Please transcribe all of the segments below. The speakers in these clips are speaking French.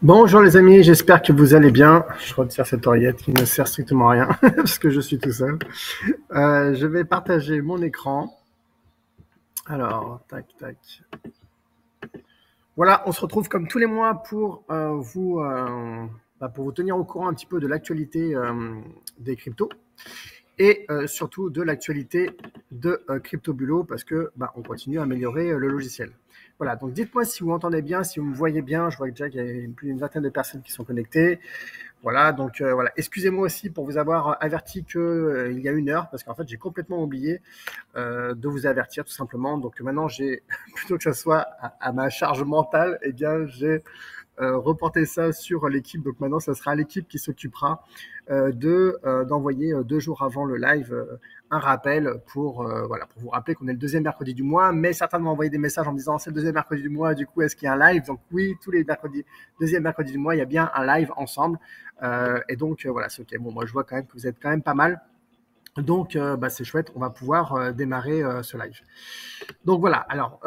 Bonjour les amis, j'espère que vous allez bien. Je retire cette oreillette qui ne sert strictement à rien parce que je suis tout seul. Je vais partager mon écran. Alors, tac, tac. Voilà, on se retrouve comme tous les mois pour pour vous tenir au courant un petit peu de l'actualité des cryptos et surtout de l'actualité de CryptoBulo parce que on continue à améliorer le logiciel. Voilà, donc dites-moi si vous m'entendez bien, si vous me voyez bien. Je vois déjà qu'il y a plus d'une vingtaine de personnes qui sont connectées. Voilà, donc voilà. Excusez-moi aussi pour vous avoir averti que il y a une heure, parce qu'en fait j'ai complètement oublié de vous avertir tout simplement. Donc maintenant j'ai plutôt que ça soit à ma charge mentale, eh bien j'ai reporté ça sur l'équipe. Donc maintenant ça sera l'équipe qui s'occupera d'envoyer 2 jours avant le live un rappel pour vous rappeler qu'on est le deuxième mercredi du mois. Mais certains m'ont envoyé des messages en me disant c'est le deuxième mercredi du mois, du coup est-ce qu'il y a un live? Donc oui, tous les mercredis, deuxième mercredi du mois, il y a bien un live ensemble. Et donc voilà, c'est ok. Bon, moi je vois quand même que vous êtes quand même pas mal. Donc c'est chouette, on va pouvoir démarrer ce live. Donc voilà, alors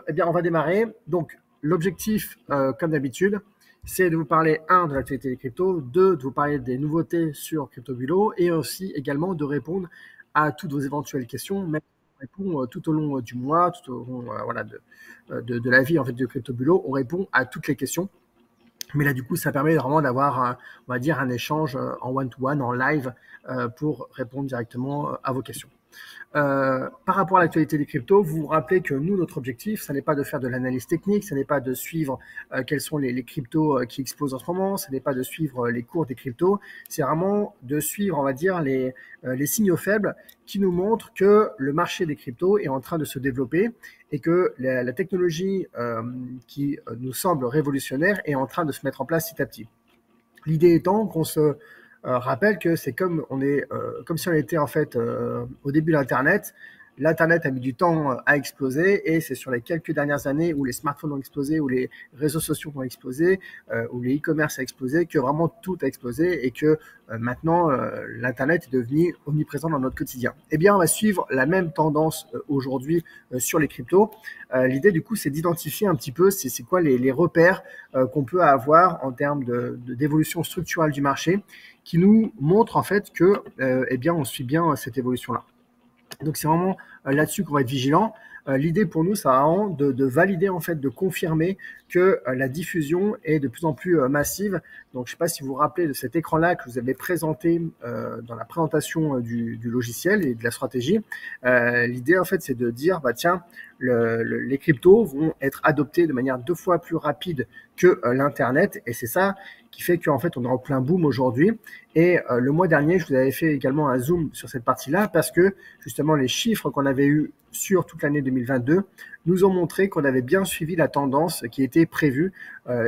eh bien on va démarrer. Donc l'objectif, comme d'habitude, c'est de vous parler, de l'actualité des cryptos, de vous parler des nouveautés sur CryptoBulo et aussi également de répondre à toutes vos éventuelles questions, même si on répond tout au long du mois, tout au long de la vie en fait de CryptoBulo, on répond à toutes les questions. Mais là, du coup, ça permet vraiment d'avoir, on va dire, un échange en one-to-one, en live, pour répondre directement à vos questions. Par rapport à l'actualité des cryptos, vous vous rappelez que nous, notre objectif, ce n'est pas de faire de l'analyse technique, ce n'est pas de suivre quels sont les cryptos qui explosent en ce moment, ce n'est pas de suivre les cours des cryptos, c'est vraiment de suivre, on va dire, les signaux faibles qui nous montrent que le marché des cryptos est en train de se développer et que la technologie qui nous semble révolutionnaire est en train de se mettre en place petit à petit. L'idée étant qu'on se rappelle que c'est comme si on était en fait au début de l'Internet. L'Internet a mis du temps à exploser et c'est sur les quelques dernières années où les smartphones ont explosé, où les réseaux sociaux ont explosé, où les e-commerce a explosé, que vraiment tout a explosé et que maintenant l'Internet est devenu omniprésent dans notre quotidien. Eh bien, on va suivre la même tendance aujourd'hui sur les cryptos. L'idée du coup, c'est d'identifier un petit peu c'est quoi les repères qu'on peut avoir en termes d'évolution structurelle du marché qui nous montre en fait que eh bien on suit bien cette évolution-là. Donc c'est vraiment là-dessus qu'on va être vigilant. L'idée pour nous, c'est vraiment de valider en fait, de confirmer que la diffusion est de plus en plus massive. Donc je ne sais pas si vous vous rappelez de cet écran-là que vous avez présenté dans la présentation du logiciel et de la stratégie. L'idée en fait, c'est de dire tiens, les cryptos vont être adoptés de manière 2 fois plus rapide que l'internet, et c'est ça qui fait qu'en fait on est en plein boom aujourd'hui. Et le mois dernier, je vous avais fait également un zoom sur cette partie-là parce que justement les chiffres qu'on avait eus sur toute l'année 2022 nous ont montré qu'on avait bien suivi la tendance qui était prévue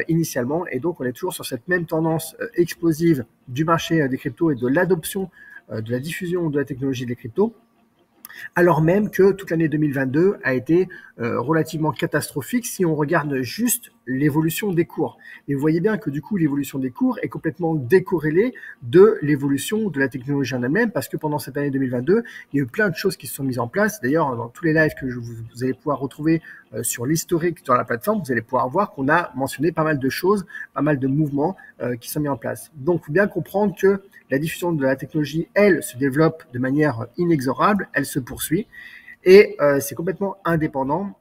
initialement, et donc on est toujours sur cette même tendance explosive du marché des cryptos et de l'adoption de la diffusion de la technologie des cryptos, alors même que toute l'année 2022 a été relativement catastrophique si on regarde juste l'évolution des cours. Et vous voyez bien que du coup, l'évolution des cours est complètement décorrélée de l'évolution de la technologie en elle-même, parce que pendant cette année 2022, il y a eu plein de choses qui se sont mises en place. D'ailleurs, dans tous les lives que vous allez pouvoir retrouver sur l'historique sur la plateforme, vous allez pouvoir voir qu'on a mentionné pas mal de choses, pas mal de mouvements qui sont mis en place. Donc, il faut bien comprendre que la diffusion de la technologie, elle, se développe de manière inexorable, elle se poursuit, et c'est complètement indépendant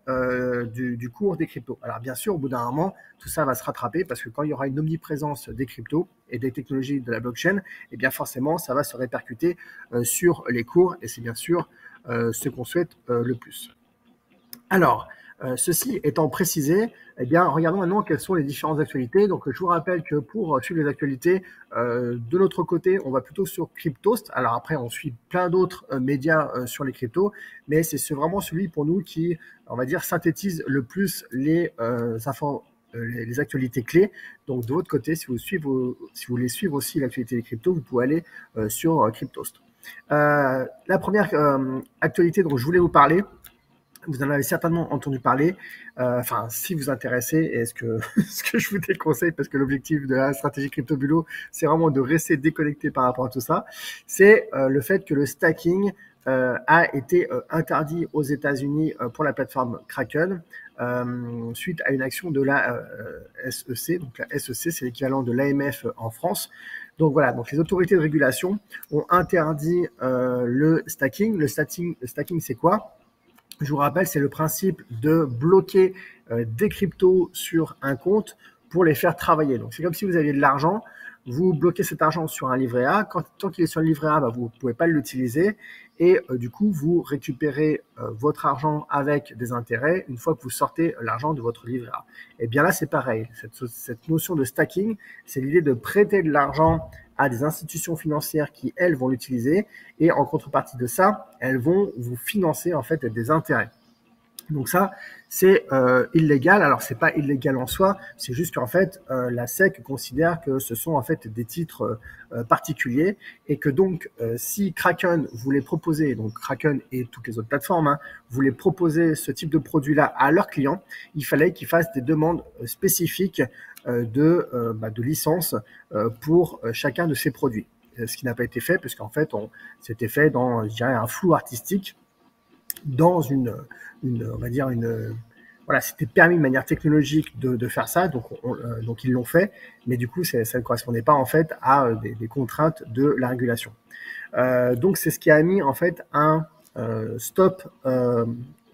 du cours des cryptos. Alors bien sûr, au bout d'un moment, tout ça va se rattraper parce que quand il y aura une omniprésence des cryptos et des technologies de la blockchain, eh bien forcément, ça va se répercuter sur les cours, et c'est bien sûr ce qu'on souhaite le plus. Alors, ceci étant précisé, eh bien, regardons maintenant quelles sont les différentes actualités. Donc, je vous rappelle que pour suivre les actualités, de notre côté, on va plutôt sur Cryptost. Alors après, on suit plein d'autres médias sur les cryptos, mais c'est vraiment celui pour nous qui, on va dire, synthétise le plus les les actualités clés. Donc, de votre côté, si vous voulez suivre aussi l'actualité des cryptos, vous pouvez aller sur Cryptost. La première actualité dont je voulais vous parler, vous en avez certainement entendu parler. Enfin, si vous intéressez, et ce que je vous déconseille, parce que l'objectif de la stratégie CryptoBulo, c'est vraiment de rester déconnecté par rapport à tout ça, c'est le fait que le stacking a été interdit aux États-Unis pour la plateforme Kraken suite à une action de la SEC. Donc la SEC, c'est l'équivalent de l'AMF en France. Donc voilà, donc les autorités de régulation ont interdit le stacking. Le stacking, c'est quoi? Je vous rappelle, c'est le principe de bloquer des cryptos sur un compte pour les faire travailler. Donc c'est comme si vous aviez de l'argent, vous bloquez cet argent sur un livret A. Tant qu'il est sur le livret A, vous ne pouvez pas l'utiliser. Et du coup, vous récupérez votre argent avec des intérêts une fois que vous sortez l'argent de votre livret A. Et bien là, c'est pareil. Cette notion de stacking, c'est l'idée de prêter de l'argent à des institutions financières qui, elles, vont l'utiliser. Et en contrepartie de ça, elles vont vous financer en fait des intérêts. Donc ça, c'est illégal. Alors c'est pas illégal en soi, c'est juste qu'en fait la SEC considère que ce sont en fait des titres particuliers et que donc si Kraken voulait proposer, donc Kraken et toutes les autres plateformes, voulaient proposer ce type de produit-là à leurs clients, il fallait qu'ils fassent des demandes spécifiques de licence pour chacun de ces produits. Ce qui n'a pas été fait, puisqu'en fait c'était fait dans, je dirais, un flou artistique, dans on va dire voilà, c'était permis de manière technologique de faire ça, donc ils l'ont fait, mais du coup, ça ne correspondait pas en fait à des contraintes de la régulation. Donc c'est ce qui a mis en fait un stop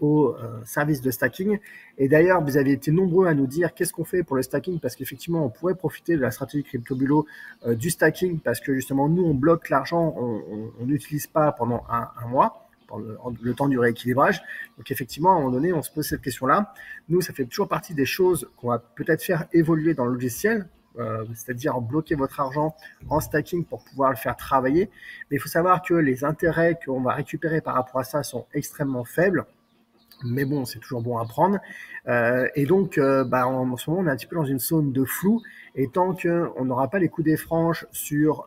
au service de stacking. Et d'ailleurs, vous avez été nombreux à nous dire qu'est-ce qu'on fait pour le stacking, parce qu'effectivement, on pourrait profiter de la stratégie CryptoBulo du stacking, parce que justement, nous, on bloque l'argent, on n'utilise pas pendant un mois, le temps du rééquilibrage. Donc effectivement, à un moment donné, on se pose cette question-là. Nous, ça fait toujours partie des choses qu'on va peut-être faire évoluer dans le logiciel, c'est-à-dire bloquer votre argent en stacking pour pouvoir le faire travailler. Mais il faut savoir que les intérêts qu'on va récupérer par rapport à ça sont extrêmement faibles. Mais bon, c'est toujours bon à prendre. Et donc, en ce moment, on est un petit peu dans une zone de flou. Et tant qu'on n'aura pas les coups des franges sur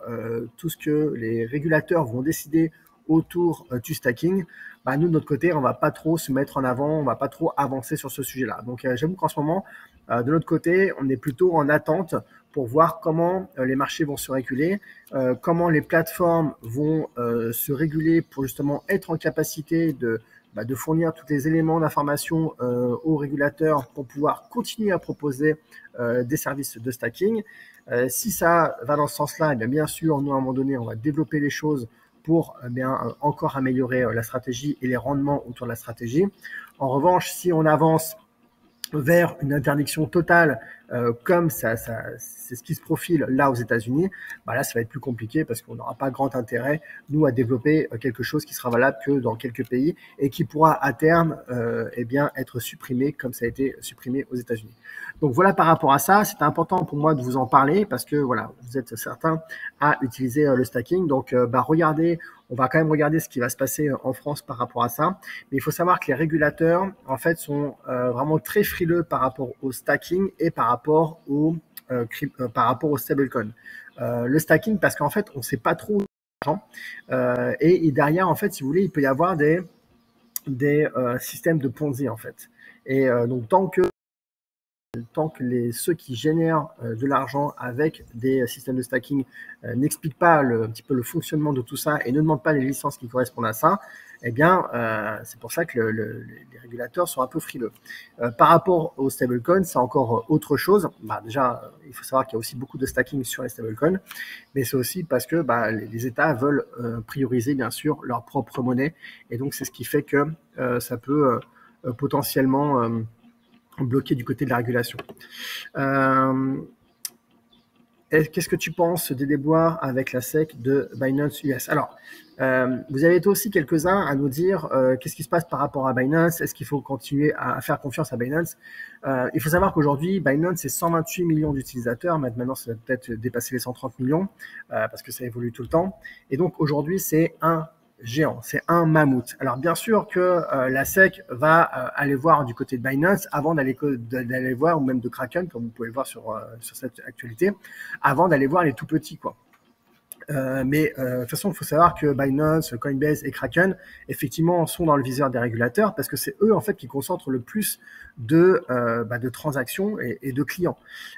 tout ce que les régulateurs vont décider autour du stacking, nous de notre côté, on va pas trop se mettre en avant, on va pas trop avancer sur ce sujet-là. Donc j'avoue qu'en ce moment, de notre côté, on est plutôt en attente pour voir comment les marchés vont se réguler, comment les plateformes vont se réguler pour justement être en capacité de fournir tous les éléments d'information aux régulateurs pour pouvoir continuer à proposer des services de stacking. Si ça va dans ce sens-là, bien sûr, nous à un moment donné, on va développer les choses pour encore améliorer la stratégie et les rendements autour de la stratégie. En revanche, si on avance vers une interdiction totale, comme c'est ce qui se profile là aux États-Unis, là ça va être plus compliqué parce qu'on n'aura pas grand intérêt, nous, à développer quelque chose qui sera valable que dans quelques pays et qui pourra à terme être supprimé comme ça a été supprimé aux États-Unis. Donc voilà, par rapport à ça, c'est important pour moi de vous en parler parce que voilà, vous êtes certains à utiliser le stacking. Donc regardez, on va quand même regarder ce qui va se passer en France par rapport à ça. Mais il faut savoir que les régulateurs, en fait, sont vraiment très frileux par rapport au stacking et par rapport au stablecoin. Le stacking, parce qu'en fait, on ne sait pas trop d'argent. Et derrière, en fait, si vous voulez, il peut y avoir des systèmes de Ponzi, en fait. Et donc, tant que ceux qui génèrent de l'argent avec des systèmes de stacking n'expliquent pas un petit peu le fonctionnement de tout ça et ne demandent pas les licences qui correspondent à ça, c'est pour ça que les régulateurs sont un peu frileux. Par rapport aux stablecoins, c'est encore autre chose. Déjà, il faut savoir qu'il y a aussi beaucoup de stacking sur les stablecoins, mais c'est aussi parce que les États veulent prioriser, bien sûr, leur propre monnaie. Et donc, c'est ce qui fait que ça peut potentiellement bloqué du côté de la régulation. Qu'est-ce que tu penses des déboires avec la SEC de Binance US? Alors, vous avez été aussi quelques-uns à nous dire qu'est-ce qui se passe par rapport à Binance, est-ce qu'il faut continuer à faire confiance à Binance? Il faut savoir qu'aujourd'hui, Binance, c'est 128 millions d'utilisateurs, maintenant ça va peut-être dépasser les 130 millions, parce que ça évolue tout le temps. Et donc aujourd'hui, c'est un géant, c'est un mammouth. Alors bien sûr que la SEC va aller voir du côté de Binance avant d'aller voir, ou même de Kraken, comme vous pouvez le voir sur cette actualité, avant d'aller voir les tout petits, quoi. Mais de toute façon, il faut savoir que Binance, Coinbase et Kraken, effectivement, sont dans le viseur des régulateurs parce que c'est eux en fait qui concentrent le plus de transactions et de clients.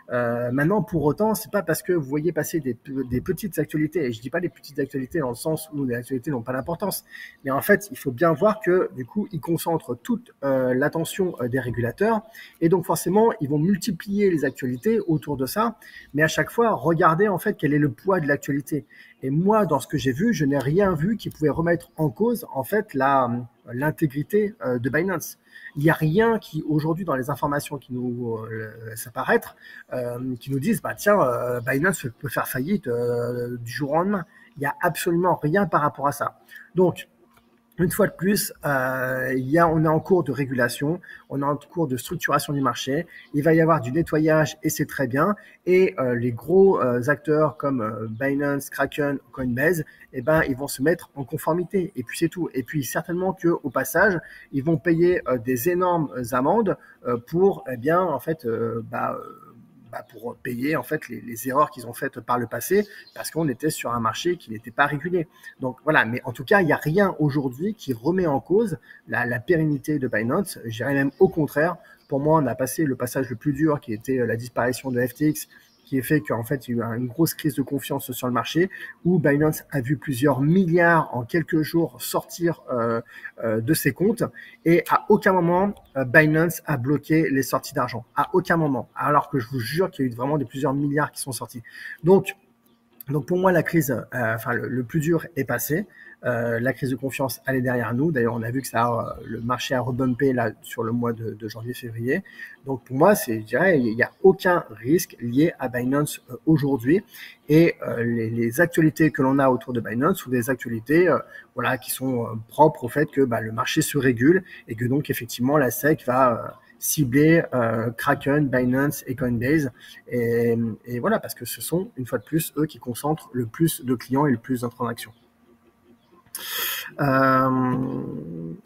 Maintenant, pour autant, c'est pas parce que vous voyez passer des petites actualités, et je dis pas des petites actualités dans le sens où les actualités n'ont pas d'importance, mais en fait, il faut bien voir que du coup, ils concentrent toute l'attention des régulateurs, et donc forcément, ils vont multiplier les actualités autour de ça, mais à chaque fois, regardez en fait quel est le poids de l'actualité. Et moi, dans ce que j'ai vu, je n'ai rien vu qui pouvait remettre en cause en fait l'intégrité de Binance. Il n'y a rien qui aujourd'hui dans les informations qui nous apparaître qui nous disent bah tiens Binance peut faire faillite du jour au lendemain. Il n'y a absolument rien par rapport à ça. Donc une fois de plus, on est en cours de régulation, on est en cours de structuration du marché. Il va y avoir du nettoyage et c'est très bien. Et les gros acteurs comme Binance, Kraken, Coinbase, eh ben, ils vont se mettre en conformité. Et puis c'est tout. Et puis certainement que au passage, ils vont payer des énormes amendes pour, eh bien, en fait, pour payer en fait les erreurs qu'ils ont faites par le passé parce qu'on était sur un marché qui n'était pas régulé. Donc voilà, mais en tout cas, il n'y a rien aujourd'hui qui remet en cause la pérennité de Binance. Je dirais même au contraire. Pour moi, on a passé le passage le plus dur qui était la disparition de FTX qui a fait qu'en fait, il y a eu une grosse crise de confiance sur le marché, où Binance a vu plusieurs milliards en quelques jours sortir de ses comptes, et à aucun moment, Binance a bloqué les sorties d'argent. À aucun moment. Alors que je vous jure qu'il y a eu vraiment plusieurs milliards qui sont sortis. Donc pour moi, la crise, le plus dur est passé. La crise de confiance, elle est derrière nous. D'ailleurs, on a vu que le marché a rebumpé là sur le mois de janvier-février. Donc pour moi, je dirais, il n'y a aucun risque lié à Binance aujourd'hui. Et les actualités que l'on a autour de Binance sont des actualités qui sont propres au fait que le marché se régule et que donc effectivement la SEC va cibler Kraken, Binance et Coinbase. Et voilà, parce que ce sont, une fois de plus, eux qui concentrent le plus de clients et le plus de transactions.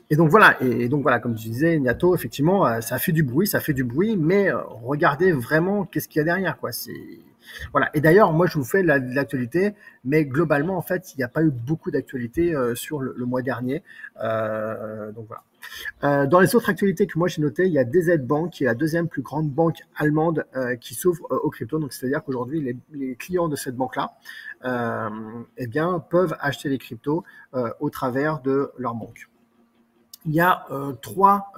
Et donc voilà, comme je disais, Niato, effectivement, ça fait du bruit, mais regardez vraiment qu'est-ce qu'il y a derrière, quoi. Voilà. Et d'ailleurs, moi, je vous fais l'actualité, mais globalement, en fait, il n'y a pas eu beaucoup d'actualité sur le mois dernier. Donc voilà. Dans les autres actualités que moi j'ai notées, il y a DZ Bank, qui est la deuxième plus grande banque allemande qui s'ouvre aux cryptos. Donc c'est-à-dire qu'aujourd'hui, les clients de cette banque-là peuvent acheter les cryptos au travers de leur banque. Il y a trois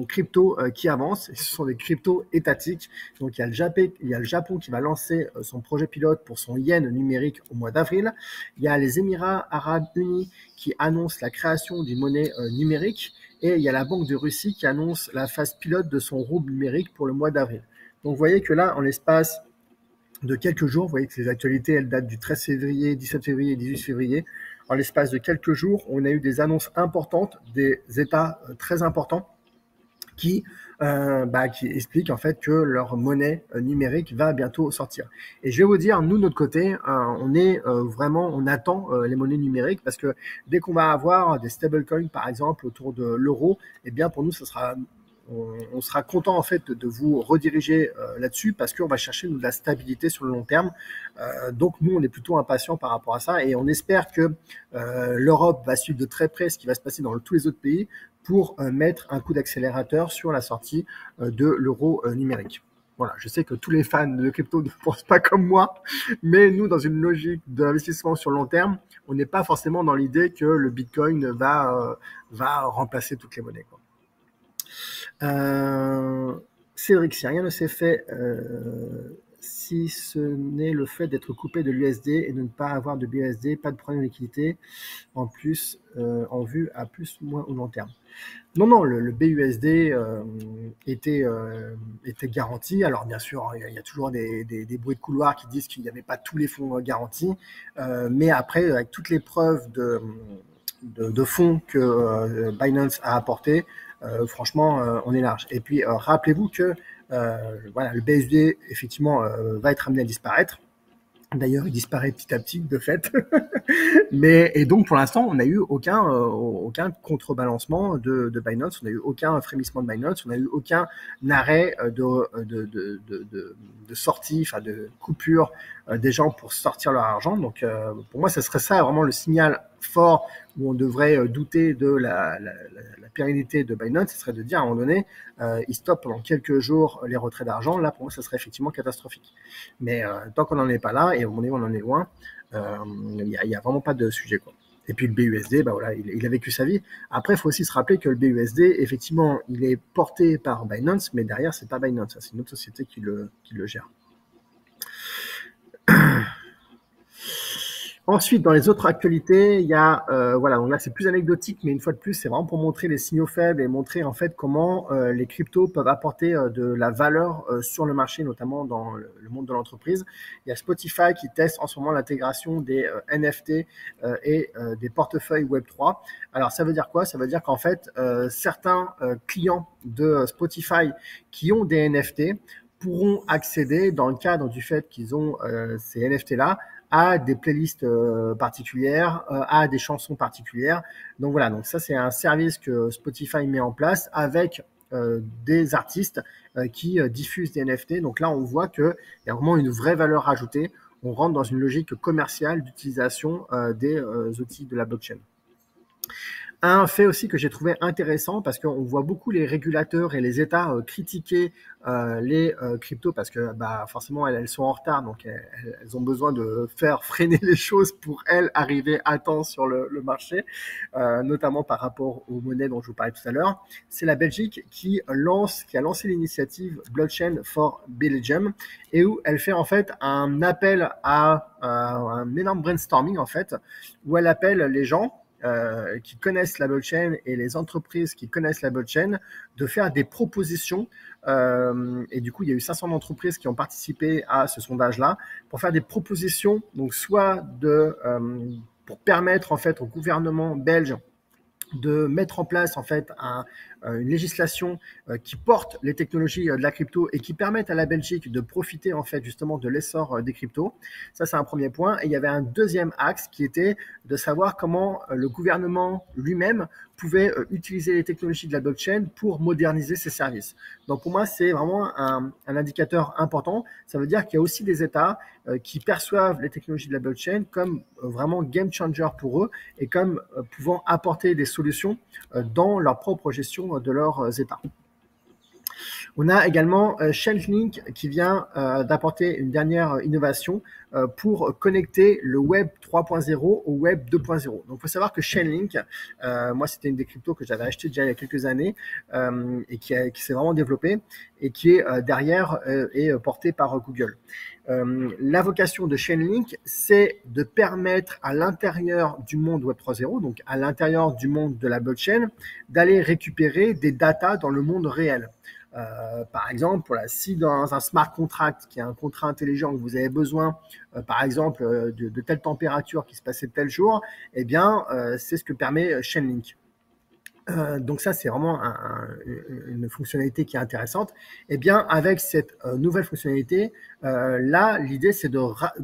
cryptos qui avancent, et ce sont des cryptos étatiques. Donc il y a le Japon qui va lancer son projet pilote pour son yen numérique au mois d'avril. Il y a les Émirats arabes unis qui annoncent la création d'une monnaie numérique, et il y a la Banque de Russie qui annonce la phase pilote de son rouble numérique pour le mois d'avril. Donc vous voyez que là, en l'espace de quelques jours, vous voyez que les actualités, elles datent du 13 février, 17 février et 18 février. En l'espace de quelques jours, on a eu des annonces importantes, des États très importants qui expliquent en fait que leur monnaie numérique va bientôt sortir. Et je vais vous dire, nous, de notre côté, on attend les monnaies numériques, parce que dès qu'on va avoir des stablecoins, par exemple, autour de l'euro, eh bien pour nous, on sera content en fait de vous rediriger là-dessus, parce qu'on va chercher de la stabilité sur le long terme. Donc nous, on est plutôt impatients par rapport à ça, et on espère que l'Europe va suivre de très près ce qui va se passer dans tous les autres pays pour mettre un coup d'accélérateur sur la sortie de l'euro numérique. Voilà, je sais que tous les fans de crypto ne pensent pas comme moi, mais nous, dans une logique d'investissement sur le long terme, on n'est pas forcément dans l'idée que le Bitcoin va remplacer toutes les monnaies, quoi. Cédric, si rien ne s'est fait, si ce n'est le fait d'être coupé de l'USD et de ne pas avoir de BUSD, pas de problème de liquidité, en plus, en vue à plus ou moins au long terme. Non, le BUSD était garanti. Alors bien sûr, il y a toujours des bruits de couloir qui disent qu'il n'y avait pas tous les fonds garantis, mais après, avec toutes les preuves de fonds que Binance a apporté, franchement, on est large. Et puis, rappelez-vous que le BUSD, effectivement, va être amené à disparaître. D'ailleurs, il disparaît petit à petit, de fait. Et donc, pour l'instant, on n'a eu aucun contrebalancement de Binance, on n'a eu aucun frémissement de Binance, on n'a eu aucun arrêt de sortie, enfin de coupure des gens pour sortir leur argent. Donc, pour moi, ce serait ça vraiment le signal fort où on devrait douter de la pérennité de Binance. Ce serait de dire à un moment donné, il stoppe pendant quelques jours les retraits d'argent. Là, pour moi, ça serait effectivement catastrophique. Mais tant qu'on n'en est pas là, et on en est loin, il n'y a vraiment pas de sujet, quoi. Et puis le BUSD, bah voilà, il a vécu sa vie. Après, il faut aussi se rappeler que le BUSD, effectivement, il est porté par Binance, mais derrière, c'est pas Binance, c'est une autre société qui le gère. Ensuite, dans les autres actualités, il y a, voilà, donc là c'est plus anecdotique, mais une fois de plus, c'est vraiment pour montrer les signaux faibles et montrer en fait comment les cryptos peuvent apporter de la valeur sur le marché, notamment dans le monde de l'entreprise. Il y a Spotify qui teste en ce moment l'intégration des NFT et des portefeuilles Web3. Alors ça veut dire quoi? Ça veut dire qu'en fait, certains clients de Spotify qui ont des NFT pourront accéder, dans le cadre du fait qu'ils ont ces NFT-là, à des playlists particulières, à des chansons particulières. Donc voilà, donc ça c'est un service que Spotify met en place avec des artistes qui diffusent des NFT. Donc là, on voit qu'il y a vraiment une vraie valeur ajoutée. On rentre dans une logique commerciale d'utilisation des outils de la blockchain. Un fait aussi que j'ai trouvé intéressant, parce qu'on voit beaucoup les régulateurs et les États critiquer les cryptos, parce que bah, forcément elles sont en retard, donc elles ont besoin de faire freiner les choses pour elles arriver à temps sur le marché, notamment par rapport aux monnaies dont je vous parlais tout à l'heure. C'est la Belgique qui a lancé l'initiative Blockchain for Belgium, et où elle fait en fait un appel à un énorme brainstorming en fait, où elle appelle les gens qui connaissent la blockchain et les entreprises qui connaissent la blockchain de faire des propositions. Et du coup, il y a eu 500 entreprises qui ont participé à ce sondage-là pour faire des propositions, donc soit pour permettre en fait au gouvernement belge de mettre en place en fait une législation qui porte les technologies de la crypto et qui permettent à la Belgique de profiter en fait justement de l'essor des cryptos. Ça, c'est un premier point. Et il y avait un deuxième axe qui était de savoir comment le gouvernement lui-même pouvait utiliser les technologies de la blockchain pour moderniser ses services. Donc pour moi, c'est vraiment un indicateur important. Ça veut dire qu'il y a aussi des États qui perçoivent les technologies de la blockchain comme vraiment game changer pour eux et comme pouvant apporter des solutions dans leur propre gestion de leurs États. On a également Chainlink qui vient d'apporter une dernière innovation pour connecter le Web 3.0 au Web 2.0. Donc, il faut savoir que Chainlink, moi, c'était une des cryptos que j'avais acheté déjà il y a quelques années et qui s'est vraiment développée et qui est derrière est portée par Google. La vocation de Chainlink, c'est de permettre à l'intérieur du monde Web 3.0, donc à l'intérieur du monde de la blockchain, d'aller récupérer des datas dans le monde réel. Par exemple, voilà, si dans un smart contract, qui est un contrat intelligent, que vous avez besoin, par exemple, de telle température qui se passait tel jour, eh bien, c'est ce que permet Chainlink. Donc ça, c'est vraiment une fonctionnalité qui est intéressante. Eh bien, avec cette nouvelle fonctionnalité, là, l'idée, c'est de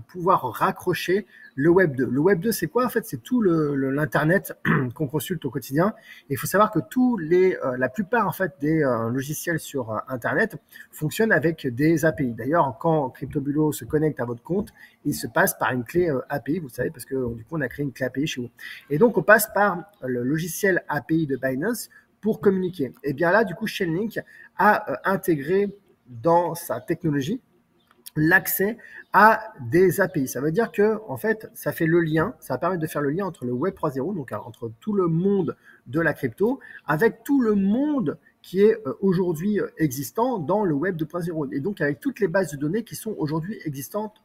pouvoir raccrocher le Web 2. Le Web 2, c'est quoi? En fait, c'est tout l'Internet qu'on consulte au quotidien. Et il faut savoir que la plupart en fait, des logiciels sur Internet fonctionnent avec des API. D'ailleurs, quand CryptoBulo se connecte à votre compte, il se passe par une clé API, vous savez, parce que du coup, on a créé une clé API chez vous. Et donc, on passe par le logiciel API de Binance pour communiquer. Et bien là, du coup, Chainlink a intégré dans sa technologie l'accès à des API. Ça veut dire que, en fait, ça fait le lien, ça va permettre de faire le lien entre le Web 3.0, donc entre tout le monde de la crypto, avec tout le monde qui est aujourd'hui existant dans le Web 2.0, et donc avec toutes les bases de données qui sont aujourd'hui existantes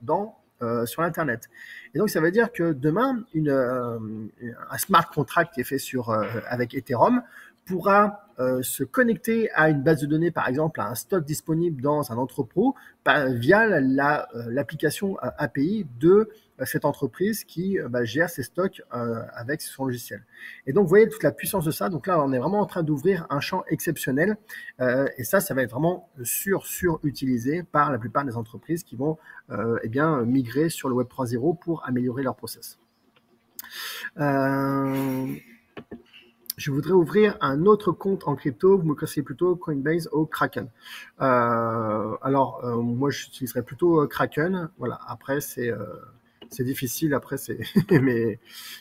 sur Internet. Et donc, ça veut dire que demain, un smart contract qui est fait avec Ethereum pourra se connecter à une base de données, par exemple à un stock disponible dans un entrepôt via l'application API de cette entreprise qui gère ses stocks avec son logiciel. Et donc, vous voyez toute la puissance de ça. Donc là, on est vraiment en train d'ouvrir un champ exceptionnel. Et ça va être vraiment surutilisé par la plupart des entreprises qui vont migrer sur le Web 3.0 pour améliorer leur process. Je voudrais ouvrir un autre compte en crypto. Vous me conseillez plutôt Coinbase ou Kraken. Moi, j'utiliserais plutôt Kraken. Voilà. Après, c'est difficile. Après, c'est mais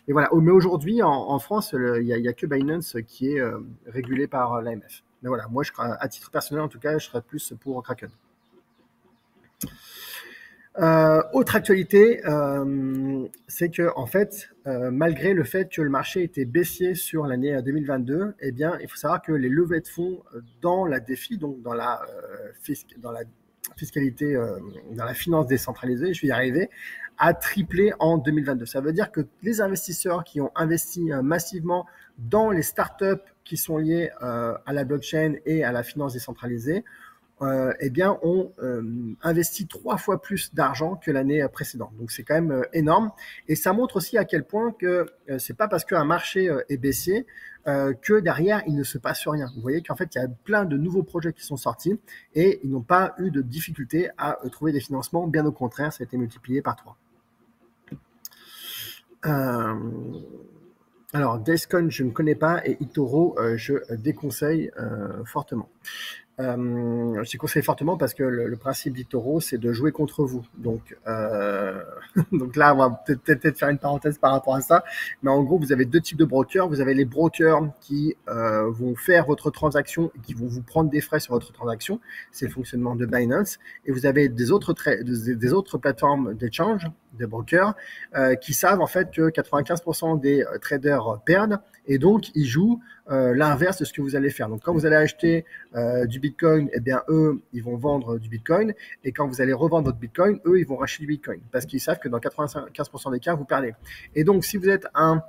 voilà. Mais aujourd'hui, en France, il y a que Binance qui est régulé par l'AMF. Mais voilà, moi, à titre personnel, en tout cas, je serais plus pour Kraken. Autre actualité, c'est que en fait, malgré le fait que le marché était baissier sur l'année 2022, eh bien, il faut savoir que les levées de fonds dans la DeFi, donc dans la fiscalité, dans la finance décentralisée, je vais y arriver, a triplé en 2022. Ça veut dire que les investisseurs qui ont investi massivement dans les startups qui sont liées à la blockchain et à la finance décentralisée, ont investi 3 fois plus d'argent que l'année précédente. Donc c'est quand même énorme. Et ça montre aussi à quel point que c'est pas parce qu'un marché est baissier que derrière il ne se passe rien. Vous voyez qu'en fait il y a plein de nouveaux projets qui sont sortis et ils n'ont pas eu de difficulté à trouver des financements. Bien au contraire, ça a été multiplié par 3. Alors, Dacecoin, je ne connais pas, et eToro, je déconseille fortement. Je conseille fortement parce que le principe d'eToro, c'est de jouer contre vous. Donc, donc là, on va peut-être faire une parenthèse par rapport à ça. Mais en gros, vous avez 2 types de brokers. Vous avez les brokers qui vont faire votre transaction et qui vont vous prendre des frais sur votre transaction. C'est le fonctionnement de Binance. Et vous avez des autres plateformes d'échange, des brokers, qui savent en fait que 95% des traders perdent. Et donc, ils jouent l'inverse de ce que vous allez faire. Donc, quand vous allez acheter du Bitcoin, eh bien, eux, ils vont vendre du Bitcoin. Et quand vous allez revendre votre Bitcoin, eux, ils vont racheter du Bitcoin. Parce qu'ils savent que dans 95% des cas, vous perdez. Et donc, si vous êtes un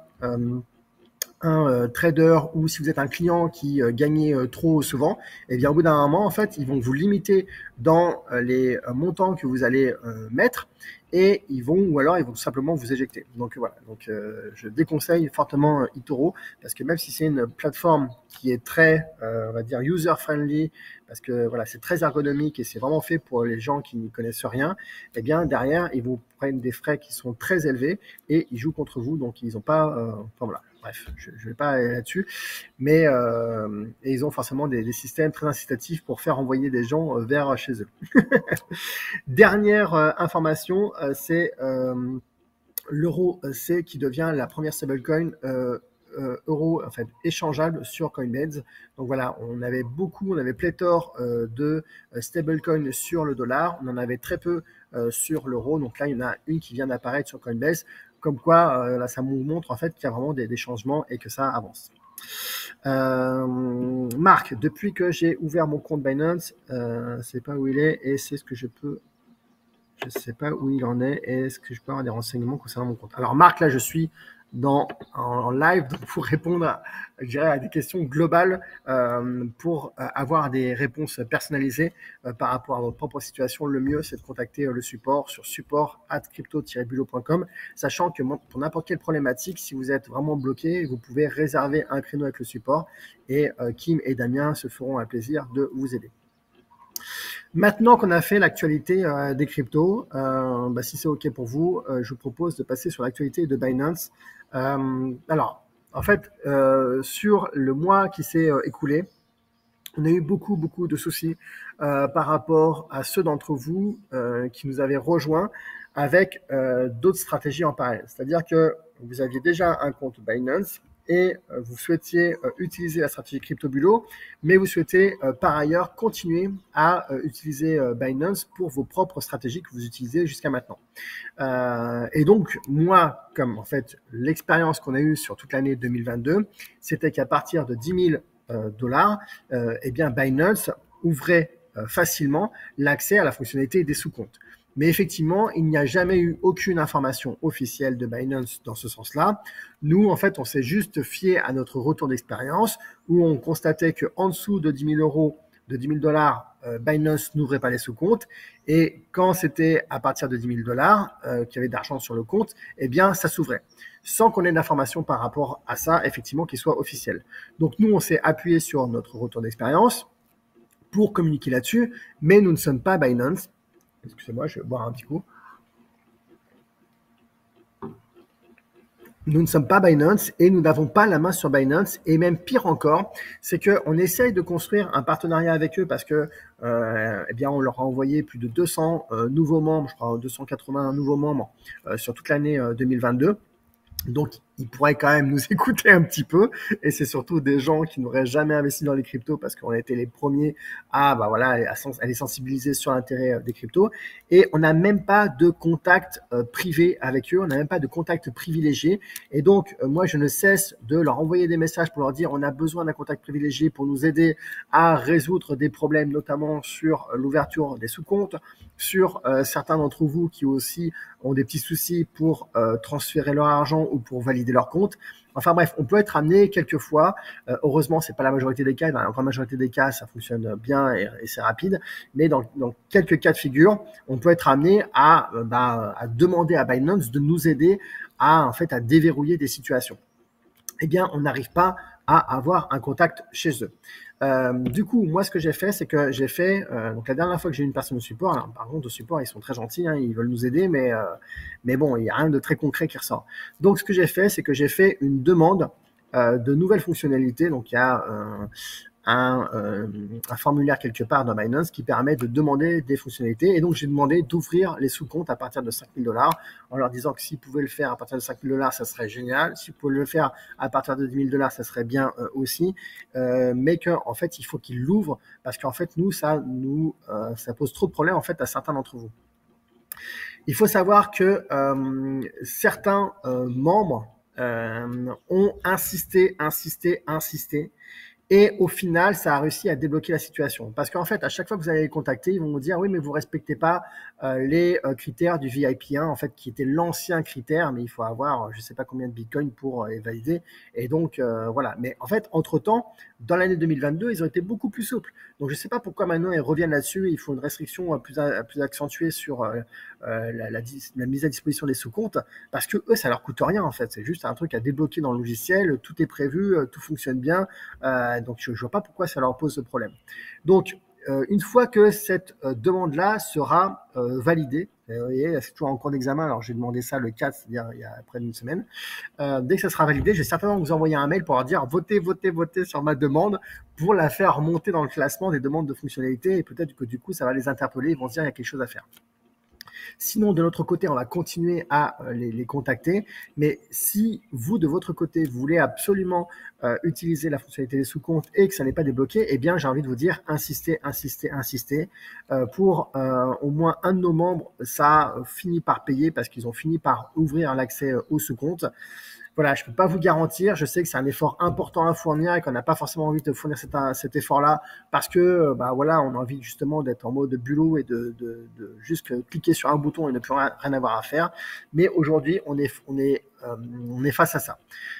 trader ou si vous êtes un client qui gagnait trop souvent, eh bien, au bout d'un moment, en fait, ils vont vous limiter dans les montants que vous allez mettre et ils vont tout simplement vous éjecter. Donc voilà, donc je déconseille fortement eToro parce que même si c'est une plateforme qui est très, on va dire, user-friendly, parce que voilà, c'est très ergonomique et c'est vraiment fait pour les gens qui n'y connaissent rien, eh bien derrière, ils vous prennent des frais qui sont très élevés et ils jouent contre vous, donc ils n'ont pas, enfin voilà. Bref, je ne vais pas aller là-dessus, mais et ils ont forcément des systèmes très incitatifs pour faire envoyer des gens vers chez eux. Dernière information, c'est l'euro C qui devient la première stablecoin euro en fait échangeable sur Coinbase. Donc voilà, on avait pléthore de stablecoins sur le dollar, on en avait très peu sur l'euro. Donc là, il y en a une qui vient d'apparaître sur Coinbase. Comme quoi, là, ça nous montre en fait qu'il y a vraiment des changements et que ça avance. Marc, depuis que j'ai ouvert mon compte Binance, c'est pas où il est et c'est ce que je sais pas où il en est. Est-ce que je peux avoir des renseignements concernant mon compte? Alors Marc, là, je suis en live pour répondre à des questions globales pour avoir des réponses personnalisées par rapport à votre propre situation. Le mieux, c'est de contacter le support sur support@crypto-bulot.com, sachant que pour n'importe quelle problématique, si vous êtes vraiment bloqué, vous pouvez réserver un créneau avec le support et Kim et Damien se feront un plaisir de vous aider. Maintenant qu'on a fait l'actualité des cryptos, si c'est OK pour vous, je vous propose de passer sur l'actualité de Binance. Alors, en fait, sur le mois qui s'est écoulé, on a eu beaucoup de soucis par rapport à ceux d'entre vous qui nous avaient rejoints avec d'autres stratégies en parallèle. C'est-à-dire que vous aviez déjà un compte Binance et vous souhaitiez utiliser la stratégie CryptoBulot, mais vous souhaitez par ailleurs continuer à utiliser Binance pour vos propres stratégies que vous utilisez jusqu'à maintenant. Et donc, moi, comme en fait l'expérience qu'on a eue sur toute l'année 2022, c'était qu'à partir de 10 000 dollars, eh bien Binance ouvrait facilement l'accès à la fonctionnalité des sous-comptes. Mais effectivement, il n'y a jamais eu aucune information officielle de Binance dans ce sens-là. Nous, en fait, on s'est juste fié à notre retour d'expérience où on constatait qu'en dessous de 10 000 $, de 10 000 dollars, Binance n'ouvrait pas les sous-comptes. Et quand c'était à partir de 10 000 dollars qu'il y avait d'argent sur le compte, eh bien, ça s'ouvrait. Sans qu'on ait d'informations par rapport à ça, effectivement, qui soit officiel. Donc, nous, on s'est appuyé sur notre retour d'expérience pour communiquer là-dessus, mais nous ne sommes pas Binance. Excusez-moi, je vais boire un petit coup. Nous ne sommes pas Binance et nous n'avons pas la main sur Binance. Et même pire encore, c'est qu'on essaye de construire un partenariat avec eux parce que, eh bien, on leur a envoyé plus de 200 nouveaux membres, je crois 280 nouveaux membres sur toute l'année 2022. Donc, ils pourraient quand même nous écouter un petit peu. Et c'est surtout des gens qui n'auraient jamais investi dans les cryptos parce qu'on a été les premiers à, bah voilà, à les sensibiliser sur l'intérêt des cryptos. Et on n'a même pas de contact privé avec eux. On n'a même pas de contact privilégié. Et donc, moi, je ne cesse de leur envoyer des messages pour leur dire on a besoin d'un contact privilégié pour nous aider à résoudre des problèmes, notamment sur l'ouverture des sous-comptes, sur certains d'entre vous qui aussi ont des petits soucis pour transférer leur argent ou pour valider leur compte. Enfin bref, on peut être amené quelquefois, heureusement c'est pas la majorité des cas, dans la grande majorité des cas ça fonctionne bien et c'est rapide, mais dans quelques cas de figure, on peut être amené à demander à Binance de nous aider à en fait à déverrouiller des situations. Eh bien, on n'arrive pas à avoir un contact chez eux. Du coup, moi, ce que j'ai fait, c'est que j'ai fait, donc la dernière fois que j'ai eu une personne au support, alors, par contre, au support, ils sont très gentils, hein, ils veulent nous aider, mais bon, il n'y a rien de très concret qui ressort. Donc, ce que j'ai fait, c'est que j'ai fait une demande de nouvelles fonctionnalités. Donc, il y a un formulaire quelque part dans Binance qui permet de demander des fonctionnalités. Et donc, j'ai demandé d'ouvrir les sous-comptes à partir de 5 000 dollars en leur disant que s'ils pouvaient le faire à partir de 5 000 dollars, ça serait génial. S'ils pouvaient le faire à partir de 10 000 dollars, ça serait bien aussi. Mais qu'en fait, il faut qu'ils l'ouvrent parce qu'en fait, nous, ça pose trop de problèmes en fait à certains d'entre vous. Il faut savoir que certains membres ont insisté. Et au final, ça a réussi à débloquer la situation. Parce qu'en fait, à chaque fois que vous allez les contacter, ils vont vous dire oui, mais vous respectez pas les critères du VIP1, en fait, qui était l'ancien critère, mais il faut avoir je sais pas combien de bitcoins pour les valider. Et donc voilà. Mais en fait, entre-temps, dans l'année 2022, ils ont été beaucoup plus souples. Donc je sais pas pourquoi maintenant ils reviennent là-dessus. Il faut une restriction plus accentuée sur la mise à disposition des sous-comptes, parce que eux, ça leur coûte rien en fait. C'est juste un truc à débloquer dans le logiciel. Tout est prévu, tout fonctionne bien. Donc, je ne vois pas pourquoi ça leur pose ce problème. Donc, une fois que cette demande-là sera validée, vous voyez, c'est toujours en cours d'examen, alors j'ai demandé ça le 4, c'est-à-dire il y a près d'une semaine. Dès que ça sera validé, je vais certainement vous envoyer un mail pour leur dire votez sur ma demande pour la faire remonter dans le classement des demandes de fonctionnalités et peut-être que du coup ça va les interpeller, ils vont se dire il y a quelque chose à faire. Sinon, de notre côté, on va continuer à les contacter. Mais si vous, de votre côté, vous voulez absolument utiliser la fonctionnalité des sous-comptes et que ça n'est pas débloqué, eh bien, j'ai envie de vous dire, insistez. Pour au moins un de nos membres, ça finit par payer parce qu'ils ont fini par ouvrir l'accès aux sous-comptes. Voilà, je ne peux pas vous garantir. Je sais que c'est un effort important à fournir et qu'on n'a pas forcément envie de fournir cet effort-là parce que, voilà, on a envie justement d'être en mode bulot et de juste cliquer sur un bouton et ne plus rien avoir à faire. Mais aujourd'hui, on est face à ça.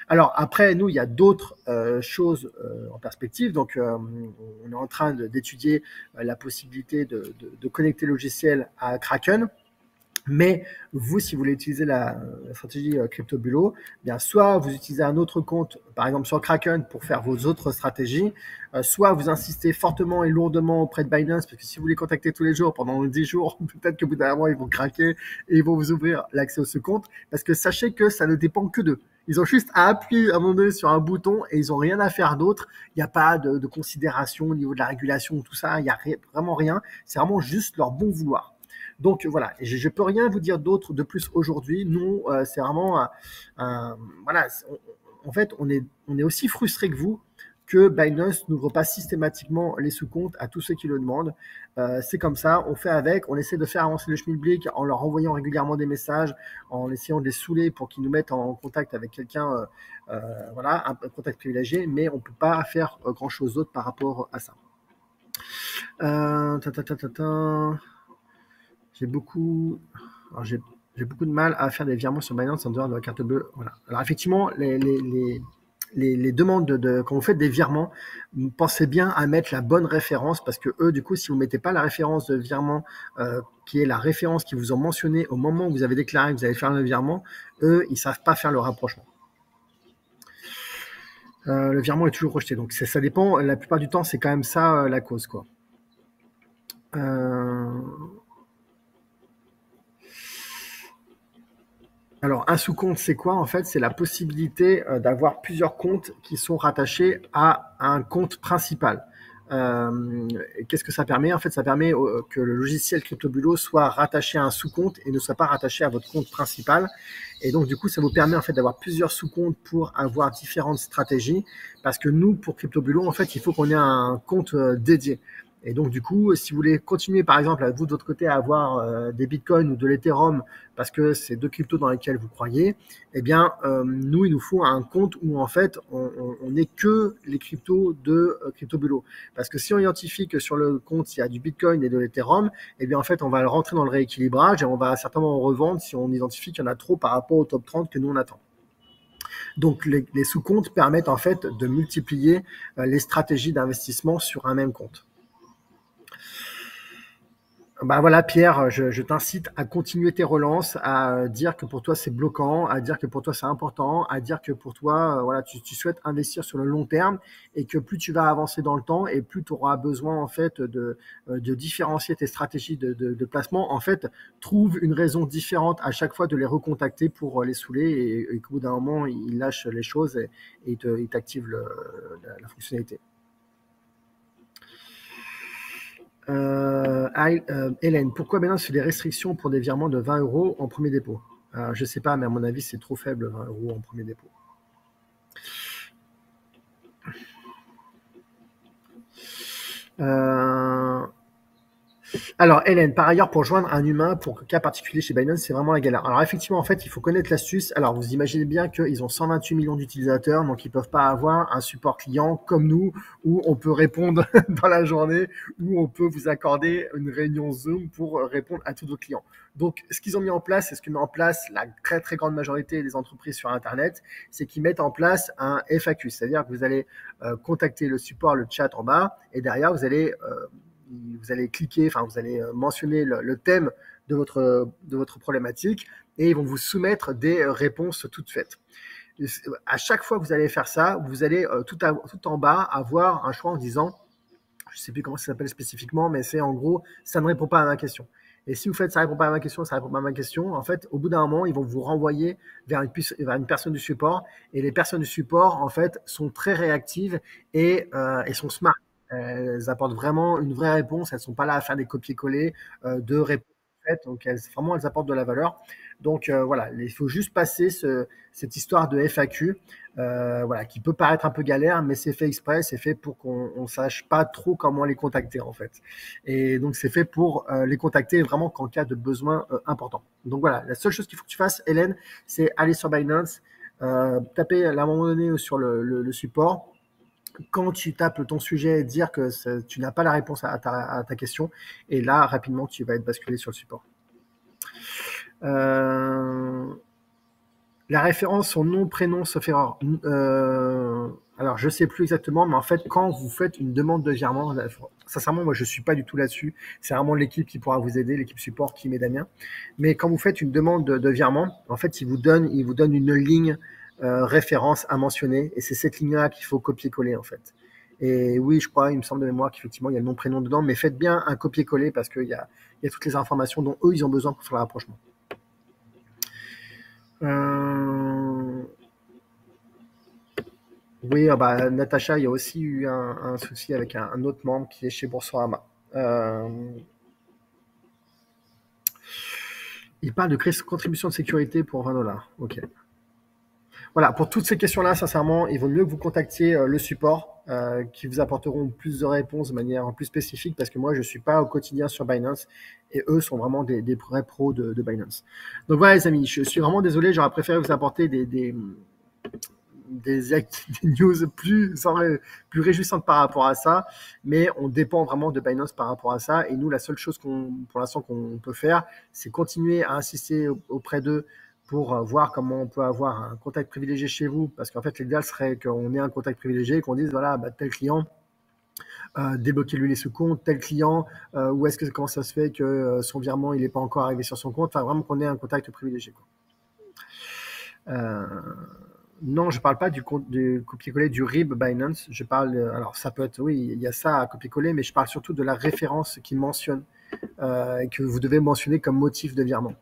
Alors après, nous, il y a d'autres choses en perspective. Donc, on est en train d'étudier la possibilité de connecter le logiciel à Kraken. Mais vous, si vous voulez utiliser la stratégie CryptoBulo, bien soit vous utilisez un autre compte, par exemple sur Kraken, pour faire vos autres stratégies, soit vous insistez fortement et lourdement auprès de Binance, parce que si vous les contactez tous les jours pendant 10 jours, peut-être que bout d'un moment, ils vont craquer et ils vont vous ouvrir l'accès à ce compte, parce que sachez que ça ne dépend que d'eux. Ils ont juste à appuyer à un moment donné sur un bouton et ils n'ont rien à faire d'autre. Il n'y a pas de considération au niveau de la régulation, tout ça, il n'y a vraiment rien. C'est vraiment juste leur bon vouloir. Donc voilà, je peux rien vous dire d'autre de plus aujourd'hui. Nous, c'est vraiment voilà. En fait, on est aussi frustré que vous que Binance n'ouvre pas systématiquement les sous-comptes à tous ceux qui le demandent. C'est comme ça, on fait avec, on essaie de faire avancer le schmilblick en leur envoyant régulièrement des messages, en essayant de les saouler pour qu'ils nous mettent en contact avec quelqu'un, voilà, un contact privilégié, mais on ne peut pas faire grand-chose d'autre par rapport à ça. J'ai beaucoup de mal à faire des virements sur Binance en dehors de la carte bleue. Voilà. Alors effectivement, les demandes quand vous faites des virements, pensez bien à mettre la bonne référence parce que eux, du coup, si vous mettez pas la référence de virement qui est la référence qu'ils vous ont mentionné au moment où vous avez déclaré que vous allez faire le virement, eux, ils savent pas faire le rapprochement. Le virement est toujours rejeté. Donc ça dépend. La plupart du temps, c'est quand même ça la cause, quoi. Alors, un sous-compte, c'est quoi? En fait, c'est la possibilité d'avoir plusieurs comptes qui sont rattachés à un compte principal. Qu'est-ce que ça permet? En fait, ça permet que le logiciel CryptoBulo soit rattaché à un sous-compte et ne soit pas rattaché à votre compte principal. Et donc, du coup, ça vous permet en fait d'avoir plusieurs sous-comptes pour avoir différentes stratégies. Parce que nous, pour CryptoBulo, en fait, il faut qu'on ait un compte dédié. Et donc, du coup, si vous voulez continuer, par exemple, vous de votre côté, à avoir des bitcoins ou de l'Ethereum, parce que c'est deux cryptos dans lesquels vous croyez, eh bien, nous, il nous faut un compte où, en fait, on n'est que les cryptos de CryptoBulo. Parce que si on identifie que sur le compte, il y a du bitcoin et de l'Ethereum, eh bien, en fait, on va le rentrer dans le rééquilibrage et on va certainement en revendre si on identifie qu'il y en a trop par rapport au top 30 que nous, on attend. Donc, les sous-comptes permettent, en fait, de multiplier les stratégies d'investissement sur un même compte. Bah voilà, Pierre, je t'incite à continuer tes relances, à dire que pour toi c'est bloquant, à dire que pour toi c'est important, à dire que pour toi, voilà, tu souhaites investir sur le long terme et que plus tu vas avancer dans le temps et plus tu auras besoin en fait de différencier tes stratégies de placement. En fait, trouve une raison différente à chaque fois de les recontacter pour les saouler et qu'au bout d'un moment, ils lâchent les choses et ils t'activent la fonctionnalité. Hélène, pourquoi maintenant c'est des restrictions pour des virements de 20 euros en premier dépôt? Je sais pas, mais à mon avis, c'est trop faible, 20 euros en premier dépôt. Alors, Hélène, par ailleurs, pour joindre un humain pour cas particulier chez Binance, c'est vraiment la galère. Alors, effectivement, en fait, il faut connaître l'astuce. Alors, vous imaginez bien qu'ils ont 128 millions d'utilisateurs, donc ils peuvent pas avoir un support client comme nous, où on peut répondre dans la journée, où on peut vous accorder une réunion Zoom pour répondre à tous vos clients. Donc, ce qu'ils ont mis en place, c'est ce que met en place la très, très grande majorité des entreprises sur Internet, c'est qu'ils mettent en place un FAQ. C'est-à-dire que vous allez contacter le support, le chat en bas, et derrière, vous allez cliquer, enfin vous allez mentionner le thème de votre problématique et ils vont vous soumettre des réponses toutes faites. À chaque fois que vous allez faire ça, vous allez tout en bas avoir un choix en disant, je ne sais plus comment ça s'appelle spécifiquement, mais c'est en gros, ça ne répond pas à ma question. Et si vous faites ça répond pas à ma question, ça répond pas à ma question, en fait, au bout d'un moment, ils vont vous renvoyer vers une personne du support. Et les personnes du support, en fait, sont très réactives et sont smart. Elles apportent vraiment une vraie réponse. Elles sont pas là à faire des copier-coller de réponses faites. Donc, elles apportent de la valeur. Donc, voilà, il faut juste passer cette histoire de FAQ, voilà, qui peut paraître un peu galère, mais c'est fait exprès, c'est fait pour qu'on sache pas trop comment les contacter, en fait. Et donc, c'est fait pour les contacter vraiment qu'en cas de besoin important. Donc, voilà, la seule chose qu'il faut que tu fasses, Hélène, c'est aller sur Binance, taper à un moment donné sur le support, quand tu tapes ton sujet, dire que tu n'as pas la réponse à ta question, et là, rapidement, tu vas être basculé sur le support. La référence, son nom, prénom, sauf erreur. Alors, je sais plus exactement, mais en fait, quand vous faites une demande de virement, sincèrement, moi, je suis pas du tout là-dessus. C'est vraiment l'équipe qui pourra vous aider, l'équipe support qui m'est Damien. Mais quand vous faites une demande de virement, en fait, il vous donne une ligne référence à mentionner, et c'est cette ligne-là qu'il faut copier-coller, en fait. Et oui, je crois, il me semble de mémoire qu'effectivement, il y a le nom, prénom dedans, mais faites bien un copier-coller parce qu'il y a toutes les informations dont eux, ils ont besoin pour faire le rapprochement. Oui, bah, Natacha, il y a aussi eu un souci avec un autre membre qui est chez Boursorama. Il parle de contribution de sécurité pour 20 $. Ok. Voilà, pour toutes ces questions-là, sincèrement, il vaut mieux que vous contactiez le support qui vous apporteront plus de réponses de manière plus spécifique parce que moi, je ne suis pas au quotidien sur Binance et eux sont vraiment des vrais pros de Binance. Donc voilà, les amis, je suis vraiment désolé, j'aurais préféré vous apporter des news plus réjouissantes par rapport à ça, mais on dépend vraiment de Binance par rapport à ça. Et nous, la seule chose pour l'instant qu'on peut faire, c'est continuer à insister auprès d'eux pour voir comment on peut avoir un contact privilégié chez vous, parce qu'en fait, l'idéal serait qu'on ait un contact privilégié et qu'on dise, voilà, bah, tel client, débloquez-lui les sous-comptes, tel client, comment ça se fait que son virement, il n'est pas encore arrivé sur son compte, enfin, vraiment qu'on ait un contact privilégié, quoi. Non, je parle pas du copier-coller du RIB Binance. Je parle, alors ça peut être, oui, il y a ça à copier-coller, mais je parle surtout de la référence qui mentionne et que vous devez mentionner comme motif de virement.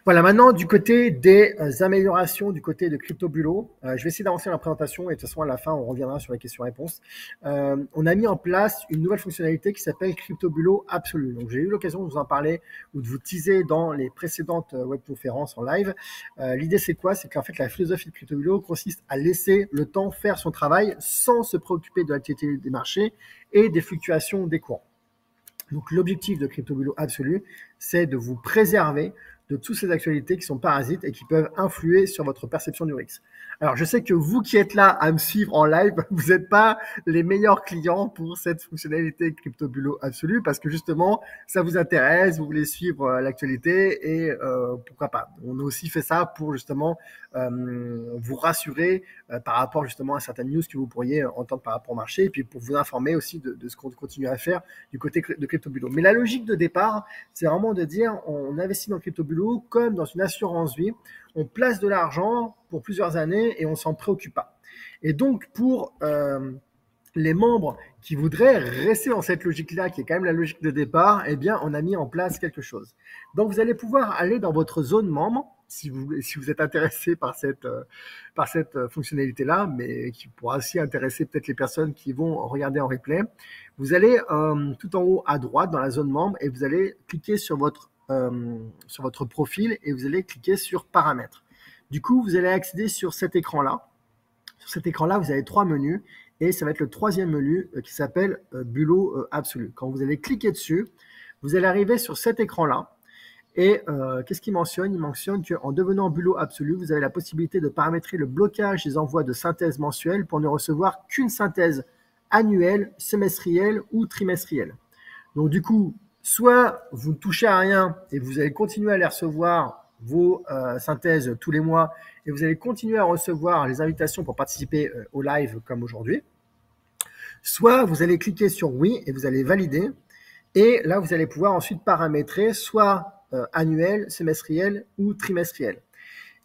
Voilà, maintenant, du côté des améliorations, du côté de CryptoBulo, je vais essayer d'avancer dans la présentation et de toute façon, à la fin, on reviendra sur les questions-réponses. On a mis en place une nouvelle fonctionnalité qui s'appelle CryptoBulo Absolu. Donc, j'ai eu l'occasion de vous en parler ou de vous teaser dans les précédentes webconférences en live. L'idée, c'est quoi? C'est qu'en fait, la philosophie de CryptoBulo consiste à laisser le temps faire son travail sans se préoccuper de l'activité des marchés et des fluctuations des cours. Donc, l'objectif de CryptoBulo Absolu, c'est de vous préserver de toutes ces actualités qui sont parasites et qui peuvent influer sur votre perception du risque. Alors, je sais que vous qui êtes là à me suivre en live, vous n'êtes pas les meilleurs clients pour cette fonctionnalité CryptoBulo Absolu parce que justement, ça vous intéresse, vous voulez suivre l'actualité et pourquoi pas. On a aussi fait ça pour justement vous rassurer par rapport justement à certaines news que vous pourriez entendre par rapport au marché et puis pour vous informer aussi de ce qu'on continue à faire du côté de CryptoBulo. Mais la logique de départ, c'est vraiment de dire on investit dans CryptoBulo comme dans une assurance vie. On place de l'argent pour plusieurs années et on s'en préoccupe pas. Et donc, pour les membres qui voudraient rester dans cette logique-là, qui est quand même la logique de départ, eh bien, on a mis en place quelque chose. Donc, vous allez pouvoir aller dans votre zone membre, si vous êtes intéressé par cette fonctionnalité-là, mais qui pourra aussi intéresser peut-être les personnes qui vont regarder en replay. Vous allez tout en haut à droite dans la zone membre et vous allez cliquer sur votre profil et vous allez cliquer sur paramètres. Du coup, vous allez accéder sur cet écran-là. Sur cet écran-là, vous avez 3 menus et ça va être le 3e menu qui s'appelle Bulo Absolu. Quand vous allez cliquer dessus, vous allez arriver sur cet écran-là. Et qu'est-ce qu'il mentionne? Il mentionne qu'en devenant Bulo Absolu, vous avez la possibilité de paramétrer le blocage des envois de synthèse mensuelle pour ne recevoir qu'une synthèse annuelle, semestrielle ou trimestrielle. Donc du coup, soit vous ne touchez à rien et vous allez continuer à les recevoir vos synthèses tous les mois et vous allez continuer à recevoir les invitations pour participer au live comme aujourd'hui. Soit vous allez cliquer sur oui et vous allez valider et là vous allez pouvoir ensuite paramétrer soit annuel, semestriel ou trimestriel.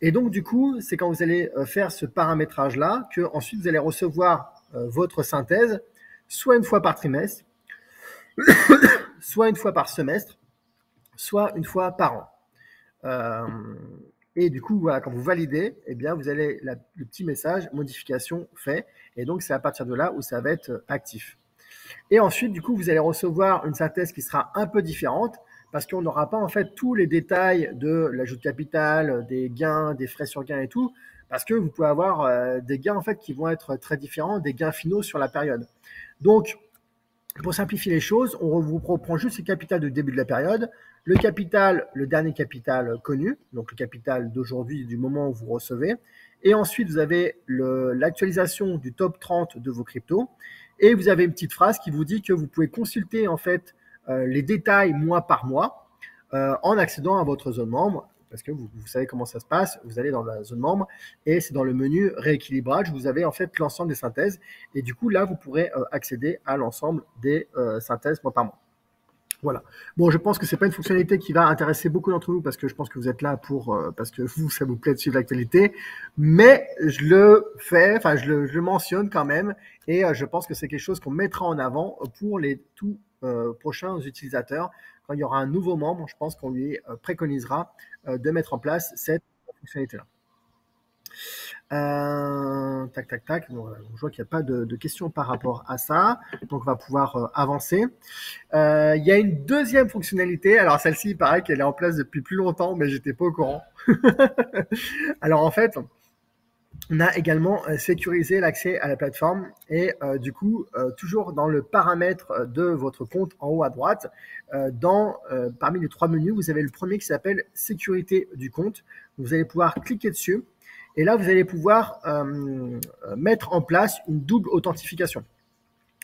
Et donc du coup, c'est quand vous allez faire ce paramétrage-là que ensuite vous allez recevoir votre synthèse soit une fois par trimestre, soit une fois par semestre, soit une fois par an. Et du coup, voilà, quand vous validez, eh bien, vous allez le petit message modification fait. Et donc, c'est à partir de là où ça va être actif. Et ensuite, du coup, vous allez recevoir une synthèse qui sera un peu différente parce qu'on n'aura pas en fait tous les détails de l'ajout de capital, des gains, des frais sur gains et tout, parce que vous pouvez avoir des gains en fait qui vont être très différents des gains finaux sur la période. Donc, pour simplifier les choses, on vous reprend juste le capital du début de la période, le capital, le dernier capital connu, donc le capital d'aujourd'hui, du moment où vous recevez, et ensuite vous avez l'actualisation du top 30 de vos cryptos, et vous avez une petite phrase qui vous dit que vous pouvez consulter en fait les détails mois par mois en accédant à votre zone membre. Parce que vous savez comment ça se passe, vous allez dans la zone membre et c'est dans le menu rééquilibrage, vous avez en fait l'ensemble des synthèses et du coup là vous pourrez accéder à l'ensemble des synthèses mois par mois. Voilà. Bon, je pense que c'est pas une fonctionnalité qui va intéresser beaucoup d'entre vous parce que je pense que vous êtes là parce que vous, ça vous plaît de suivre l'actualité, mais je le fais, enfin je le mentionne quand même et je pense que c'est quelque chose qu'on mettra en avant pour les tout prochains utilisateurs. Quand il y aura un nouveau membre, je pense qu'on lui préconisera de mettre en place cette fonctionnalité-là. Tac, tac, tac. Bon, je vois qu'il n'y a pas de questions par rapport à ça. Donc, on va pouvoir avancer. Il y a une deuxième fonctionnalité. Alors, celle-ci, il paraît qu'elle est en place depuis plus longtemps, mais j'étais pas au courant. Alors, en fait, on a également sécurisé l'accès à la plateforme et du coup, toujours dans le paramètre de votre compte en haut à droite, parmi les 3 menus, vous avez le premier qui s'appelle sécurité du compte. Vous allez pouvoir cliquer dessus et là, vous allez pouvoir mettre en place une double authentification.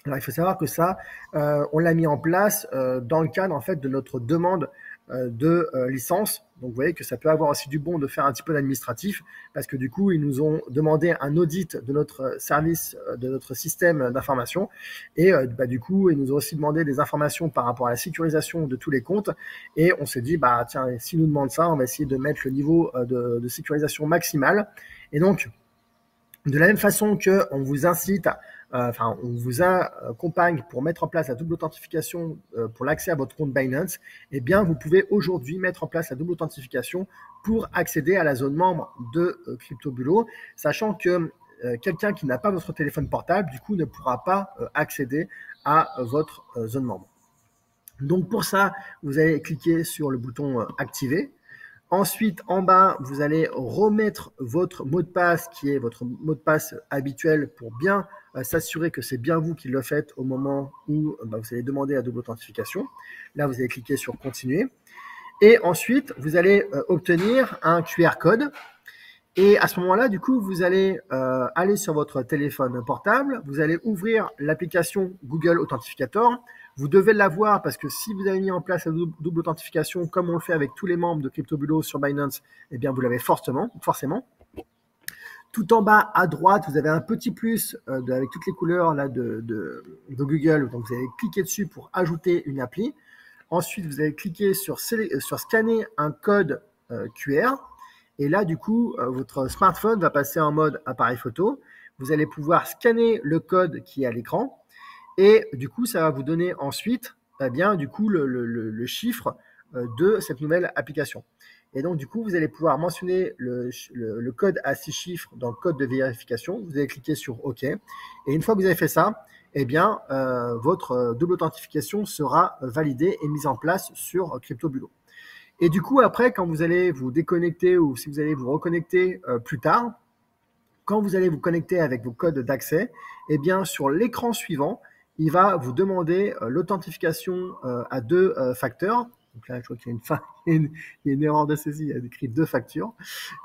Alors, il faut savoir que ça, on l'a mis en place dans le cadre en fait de notre demande de licence. Donc vous voyez que ça peut avoir aussi du bon de faire un petit peu d'administratif, parce que du coup ils nous ont demandé un audit de notre service, de notre système d'information, et du coup ils nous ont aussi demandé des informations par rapport à la sécurisation de tous les comptes, et on s'est dit bah tiens, s'ils nous demandent ça, on va essayer de mettre le niveau de sécurisation maximal. Et donc de la même façon qu'on vous incite, on vous accompagne pour mettre en place la double authentification pour l'accès à votre compte Binance, eh bien, vous pouvez aujourd'hui mettre en place la double authentification pour accéder à la zone membre de CryptoBulo, sachant que quelqu'un qui n'a pas votre téléphone portable, du coup, ne pourra pas accéder à votre zone membre. Donc, pour ça, vous allez cliquer sur le bouton activer. Ensuite, en bas, vous allez remettre votre mot de passe qui est votre mot de passe habituel pour bien s'assurer que c'est bien vous qui le faites au moment où vous allez demander la double authentification. Là, vous allez cliquer sur continuer. Et ensuite, vous allez obtenir un QR code. Et à ce moment-là, du coup, vous allez aller sur votre téléphone portable, vous allez ouvrir l'application Google Authentificator. Vous devez l'avoir parce que si vous avez mis en place la double authentification, comme on le fait avec tous les membres de CryptoBulo sur Binance, eh bien, vous l'avez forcément. Tout en bas à droite, vous avez un petit plus avec toutes les couleurs là, de Google. Donc, vous allez cliquer dessus pour ajouter une appli. Ensuite, vous allez cliquer sur scanner un code QR. Et là, du coup, votre smartphone va passer en mode appareil photo. Vous allez pouvoir scanner le code qui est à l'écran. Et du coup, ça va vous donner ensuite du coup, le chiffre de cette nouvelle application. Et donc, du coup, vous allez pouvoir mentionner le code à 6 chiffres dans le code de vérification. Vous allez cliquer sur OK. Et une fois que vous avez fait ça, eh bien, votre double authentification sera validée et mise en place sur CryptoBulo. Et du coup, après, quand vous allez vous déconnecter ou si vous allez vous reconnecter plus tard, quand vous allez vous connecter avec vos codes d'accès, eh bien, sur l'écran suivant, il va vous demander l'authentification à 2 facteurs. Donc là, je vois qu'il y a il y a une erreur de saisie, il y a écrit 2 factures.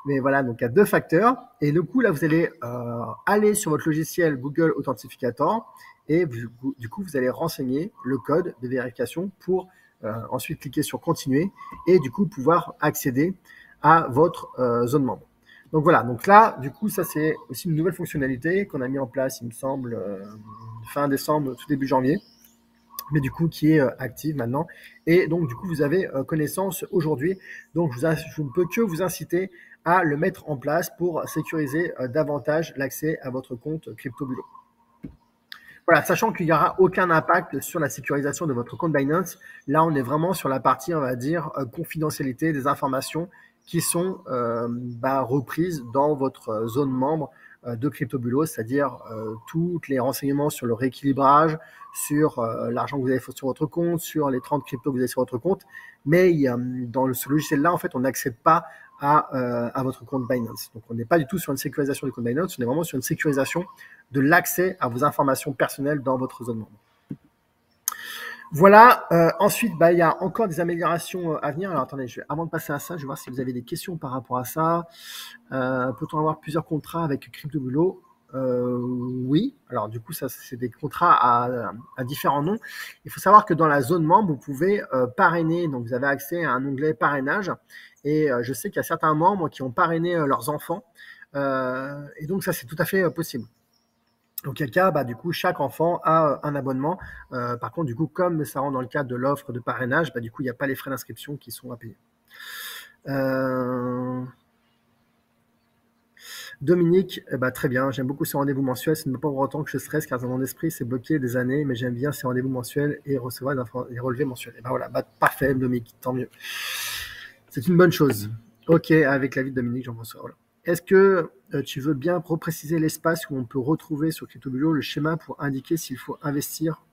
Mais voilà, donc il y a 2 facteurs. Et du coup, là, vous allez aller sur votre logiciel Google Authentificator et du coup, vous allez renseigner le code de vérification pour ensuite cliquer sur continuer et du coup pouvoir accéder à votre zone membre. Donc voilà, donc là, du coup, ça c'est aussi une nouvelle fonctionnalité qu'on a mis en place, il me semble, fin décembre, tout début janvier, mais du coup qui est active maintenant. Et donc du coup, vous avez connaissance aujourd'hui. Donc je ne peux que vous inciter à le mettre en place pour sécuriser davantage l'accès à votre compte CryptoBulo. Voilà, sachant qu'il n'y aura aucun impact sur la sécurisation de votre compte Binance. Là, on est vraiment sur la partie, on va dire, confidentialité des informations qui sont reprises dans votre zone membre de CryptoBulo, c'est-à-dire tous les renseignements sur le rééquilibrage, sur l'argent que vous avez sur votre compte, sur les 30 cryptos que vous avez sur votre compte. Mais dans ce logiciel-là, en fait, on n'accède pas à votre compte Binance. Donc, on n'est pas du tout sur une sécurisation du compte Binance, on est vraiment sur une sécurisation de l'accès à vos informations personnelles dans votre zone membre. Voilà, ensuite, il y a encore des améliorations à venir. Alors, attendez, avant de passer à ça, je vais voir si vous avez des questions par rapport à ça. Peut-on avoir plusieurs contrats avec CryptoBulo? Oui, alors du coup, ça c'est des contrats à différents noms. Il faut savoir que dans la zone membre, vous pouvez parrainer, donc vous avez accès à un onglet parrainage. Et je sais qu'il y a certains membres qui ont parrainé leurs enfants. Et donc, ça, c'est tout à fait possible. Auquel cas, du coup, chaque enfant a un abonnement. Par contre, du coup, comme ça rentre dans le cadre de l'offre de parrainage, du coup, il n'y a pas les frais d'inscription qui sont à payer. Dominique, très bien, j'aime beaucoup ces rendez-vous mensuels. Ce n'est pas pour autant que je stresse car dans mon esprit, c'est bloqué des années, mais j'aime bien ces rendez-vous mensuels et recevoir des relevés mensuels. Et voilà, parfait, Dominique, tant mieux. C'est une bonne chose. Ok, avec l'avis de Dominique, j'en reçois. Voilà. Est-ce que tu veux bien repréciser l'espace où on peut retrouver sur CryptoBulo le schéma pour indiquer s'il faut investir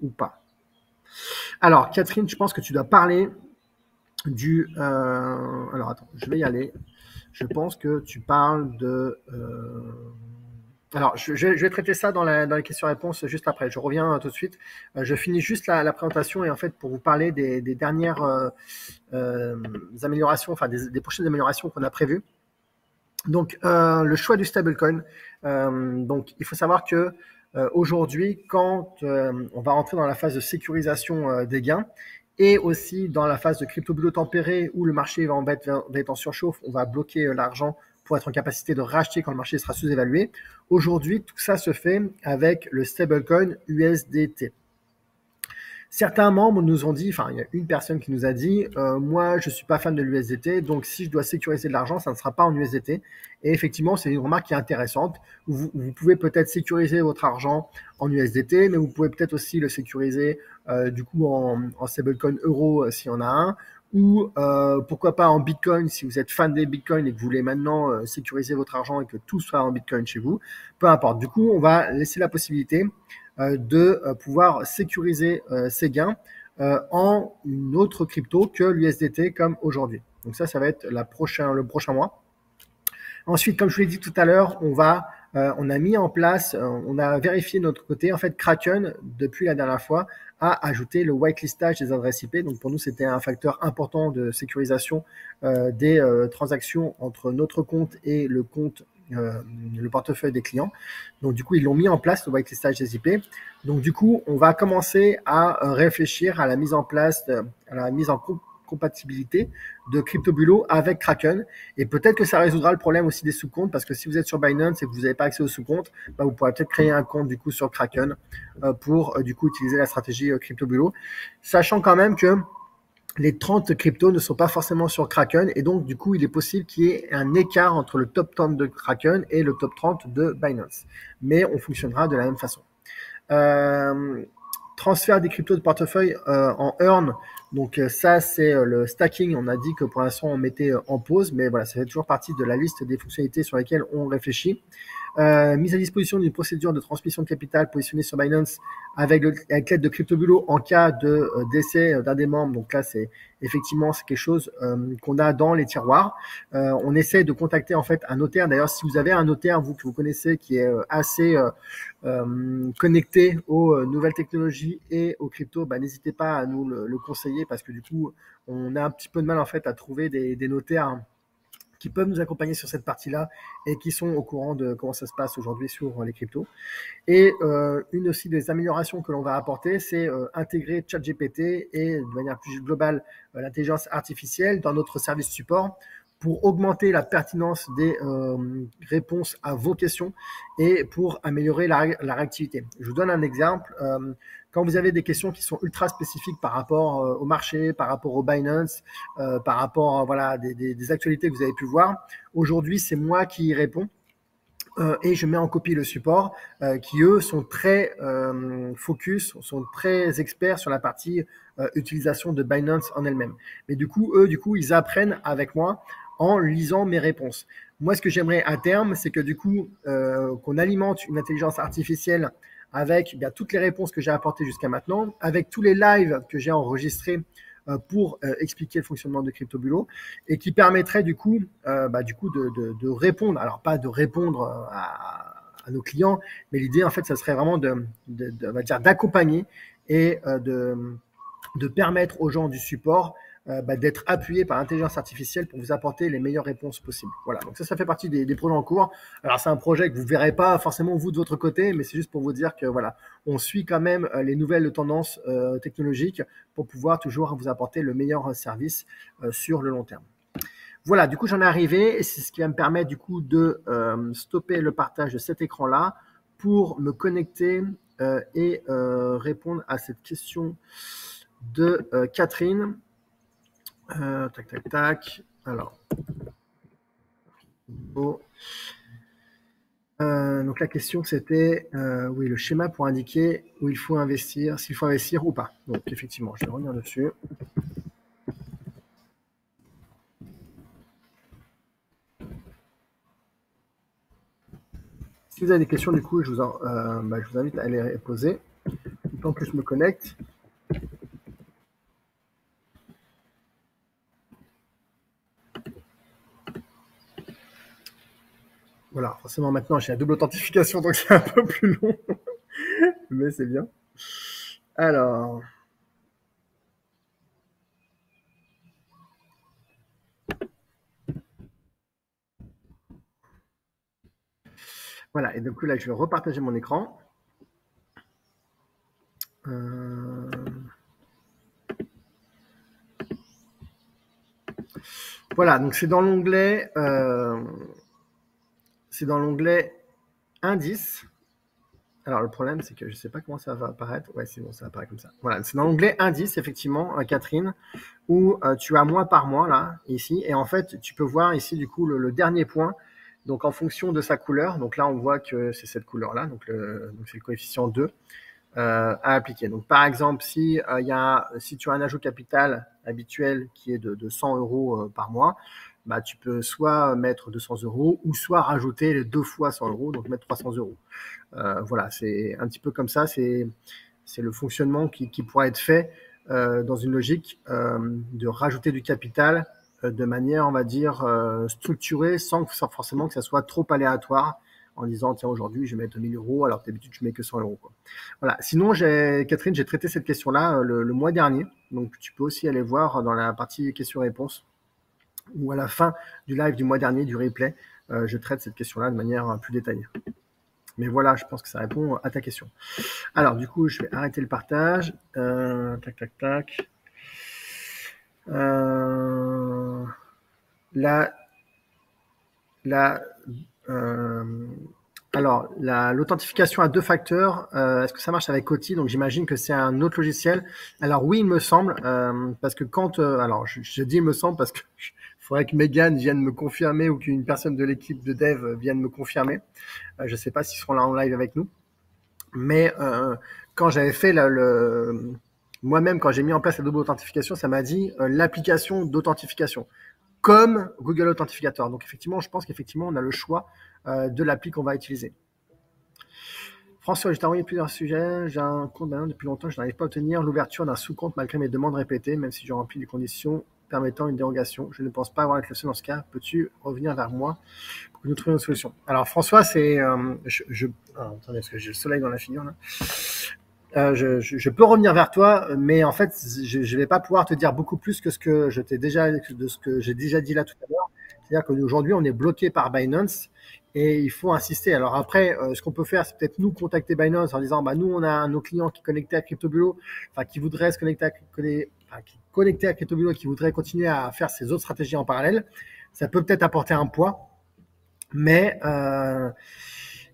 ou pas? Alors, Catherine, je pense que tu dois parler du... alors, attends, je vais y aller. Je pense que tu parles de... alors, je vais traiter ça dans les questions-réponses juste après. Je reviens tout de suite. Je finis juste la présentation et en fait, pour vous parler des dernières améliorations, enfin des prochaines améliorations qu'on a prévues. Donc, le choix du stablecoin. Donc, il faut savoir que aujourd'hui, quand on va rentrer dans la phase de sécurisation des gains, et aussi dans la phase de crypto-bulle tempéré où le marché va être en surchauffe, on va bloquer l'argent pour être en capacité de racheter quand le marché sera sous-évalué. Aujourd'hui, tout ça se fait avec le stablecoin USDT. Certains membres nous ont dit, enfin, il y a une personne qui nous a dit, moi, je suis pas fan de l'USDT, donc si je dois sécuriser de l'argent, ça ne sera pas en USDT. Et effectivement, c'est une remarque qui est intéressante. Vous pouvez peut-être sécuriser votre argent en USDT, mais vous pouvez peut-être aussi le sécuriser du coup en stablecoin euro s'il y en a un, ou pourquoi pas en Bitcoin si vous êtes fan des Bitcoins et que vous voulez maintenant sécuriser votre argent et que tout soit en Bitcoin chez vous. Peu importe. Du coup, on va laisser la possibilité de pouvoir sécuriser ses gains en une autre crypto que l'USDT comme aujourd'hui. Donc ça va être le prochain mois. Ensuite, comme je vous l'ai dit tout à l'heure, on a mis en place, on a vérifié de notre côté. En fait, Kraken, depuis la dernière fois, a ajouté le whitelistage des adresses IP. Donc pour nous, c'était un facteur important de sécurisation des transactions entre notre compte et le portefeuille des clients. Donc du coup, ils l'ont mis en place, le whitelistage des IP. Donc du coup, on va commencer à réfléchir à la mise en place, à la mise en compatibilité de CryptoBulo avec Kraken. Et peut-être que ça résoudra le problème aussi des sous-comptes, parce que si vous êtes sur Binance et que vous n'avez pas accès aux sous-comptes, vous pourrez peut-être créer un compte du coup sur Kraken pour du coup utiliser la stratégie CryptoBulo. Sachant quand même que les 30 cryptos ne sont pas forcément sur Kraken et donc du coup il est possible qu'il y ait un écart entre le top 30 de Kraken et le top 30 de Binance. Mais on fonctionnera de la même façon. Transfert des cryptos de portefeuille en earn. Donc ça c'est le stacking. On a dit que pour l'instant on mettait en pause, mais voilà, ça fait toujours partie de la liste des fonctionnalités sur lesquelles on réfléchit. Mise à disposition d'une procédure de transmission de capital positionnée sur Binance avec l'aide de CryptoBulo en cas de décès d'un des membres. Donc là, c'est effectivement quelque chose qu'on a dans les tiroirs. On essaie de contacter en fait un notaire. D'ailleurs, si vous avez un notaire, vous que vous connaissez, qui est assez connecté aux nouvelles technologies et aux cryptos, n'hésitez pas à nous le conseiller parce que du coup, on a un petit peu de mal en fait à trouver des notaires qui peuvent nous accompagner sur cette partie-là et qui sont au courant de comment ça se passe aujourd'hui sur les cryptos. Et une aussi des améliorations que l'on va apporter, c'est intégrer ChatGPT et de manière plus globale l'intelligence artificielle dans notre service support pour augmenter la pertinence des réponses à vos questions et pour améliorer la réactivité. Je vous donne un exemple. Quand vous avez des questions qui sont ultra spécifiques par rapport au marché, par rapport au Binance, par rapport voilà, des actualités que vous avez pu voir, aujourd'hui, c'est moi qui y réponds. Et je mets en copie le support qui, eux, sont très focus, sont très experts sur la partie utilisation de Binance en elle-même. Mais du coup, eux, ils apprennent avec moi en lisant mes réponses. Moi, ce que j'aimerais à terme, c'est que du coup, qu'on alimente une intelligence artificielle avec toutes les réponses que j'ai apportées jusqu'à maintenant, avec tous les lives que j'ai enregistrés pour expliquer le fonctionnement de CryptoBulo et qui permettrait du coup, de répondre, alors pas de répondre à nos clients, mais l'idée en fait, ça serait vraiment d'accompagner et de permettre aux gens du support d'être appuyés par l'intelligence artificielle pour vous apporter les meilleures réponses possibles. Voilà, donc ça fait partie des projets en cours. Alors c'est un projet que vous ne verrez pas forcément vous de votre côté, mais c'est juste pour vous dire que voilà, on suit quand même les nouvelles tendances technologiques pour pouvoir toujours vous apporter le meilleur service sur le long terme. Voilà, du coup j'en ai arrivé et c'est ce qui va me permettre du coup de stopper le partage de cet écran-là pour me connecter et répondre à cette question de Catherine. Tac. Alors. Bon. Donc la question c'était oui, le schéma pour indiquer où il faut investir, s'il faut investir ou pas. Donc effectivement, je vais revenir dessus. Si vous avez des questions, du coup, je vous invite à les poser. Tant que je me connecte. Voilà, forcément maintenant j'ai la double authentification, donc c'est un peu plus long. Mais c'est bien. Alors. Voilà, et du coup là je vais repartager mon écran. Voilà, donc c'est dans l'onglet indice. Alors le problème, c'est que je ne sais pas comment ça va apparaître. Ouais, c'est bon, ça apparaît comme ça. Voilà, c'est dans l'onglet indice, effectivement, Catherine, où tu as mois par mois, là, ici. Et en fait, tu peux voir ici, du coup, le dernier point. Donc en fonction de sa couleur, donc là, on voit que c'est cette couleur-là, donc c'est le coefficient 2 à appliquer. Donc par exemple, si tu as un ajout capital habituel qui est de 100 euros par mois, bah, tu peux soit mettre 200 euros ou soit rajouter les 2 fois 100 euros, donc mettre 300 euros. Voilà, c'est un petit peu comme ça, c'est le fonctionnement qui pourrait être fait dans une logique de rajouter du capital de manière, on va dire, structurée, sans forcément que ça soit trop aléatoire, en disant, tiens, aujourd'hui, je vais mettre 1000 euros, alors que d'habitude, je mets que 100 euros. Quoi. Voilà. Sinon, Catherine, j'ai traité cette question-là le mois dernier, donc tu peux aussi aller voir dans la partie questions-réponses, ou à la fin du live du mois dernier, du replay, je traite cette question-là de manière plus détaillée. Mais voilà, je pense que ça répond à ta question. Alors, du coup, je vais arrêter le partage. Tac, tac, tac. L'authentification à 2 facteurs, est-ce que ça marche avec Authy? Donc j'imagine que c'est un autre logiciel. Alors oui, il me semble, parce que quand... alors je dis il me semble parce que faudrait que Megan vienne me confirmer ou qu'une personne de l'équipe de dev vienne me confirmer. Je ne sais pas s'ils seront là en live avec nous. Mais quand j'avais fait moi-même, quand j'ai mis en place la double authentification, ça m'a dit l'application d'authentification, comme Google Authentificator. Donc effectivement, je pense qu'effectivement, on a le choix de l'appli qu'on va utiliser. François, je t'ai envoyé plusieurs sujets. J'ai un compte Binance depuis longtemps. Je n'arrive pas à obtenir l'ouverture d'un sous-compte malgré mes demandes répétées, même si je remplis les conditions permettant une dérogation. Je ne pense pas avoir été le seul dans ce cas. Peux-tu revenir vers moi pour que nous trouvions une solution? Alors François, c'est... attendez, parce que j'ai le soleil dans la figure là. Je peux revenir vers toi, mais en fait, je ne vais pas pouvoir te dire beaucoup plus que ce que j'ai déjà dit là tout à l'heure. C'est-à-dire qu'aujourd'hui, on est bloqué par Binance et il faut insister. Alors après, ce qu'on peut faire, c'est peut-être nous contacter Binance en disant, bah, nous, on a nos clients qui connectés à CryptoBulo, qui voudraient se connecter à CryptoBulo et qui voudraient continuer à faire ces autres stratégies en parallèle. Ça peut peut-être apporter un poids, mais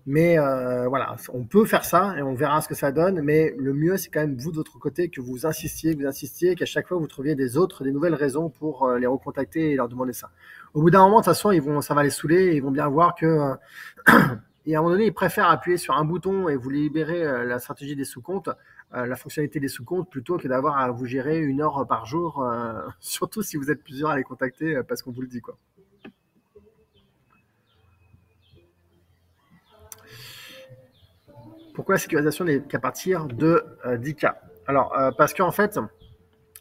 voilà, on peut faire ça et on verra ce que ça donne. Mais le mieux, c'est quand même vous de votre côté que vous insistiez, qu'à chaque fois vous trouviez des nouvelles raisons pour les recontacter et leur demander ça. Au bout d'un moment, de toute façon, ça va les saouler et ils vont bien voir que et à un moment donné, ils préfèrent appuyer sur un bouton et vous libérer la stratégie des sous-comptes, la fonctionnalité des sous-comptes, plutôt que d'avoir à vous gérer 1 heure par jour, surtout si vous êtes plusieurs à les contacter parce qu'on vous le dit, quoi. Pourquoi la sécurisation n'est qu'à partir de 10K? Alors, parce qu'en fait,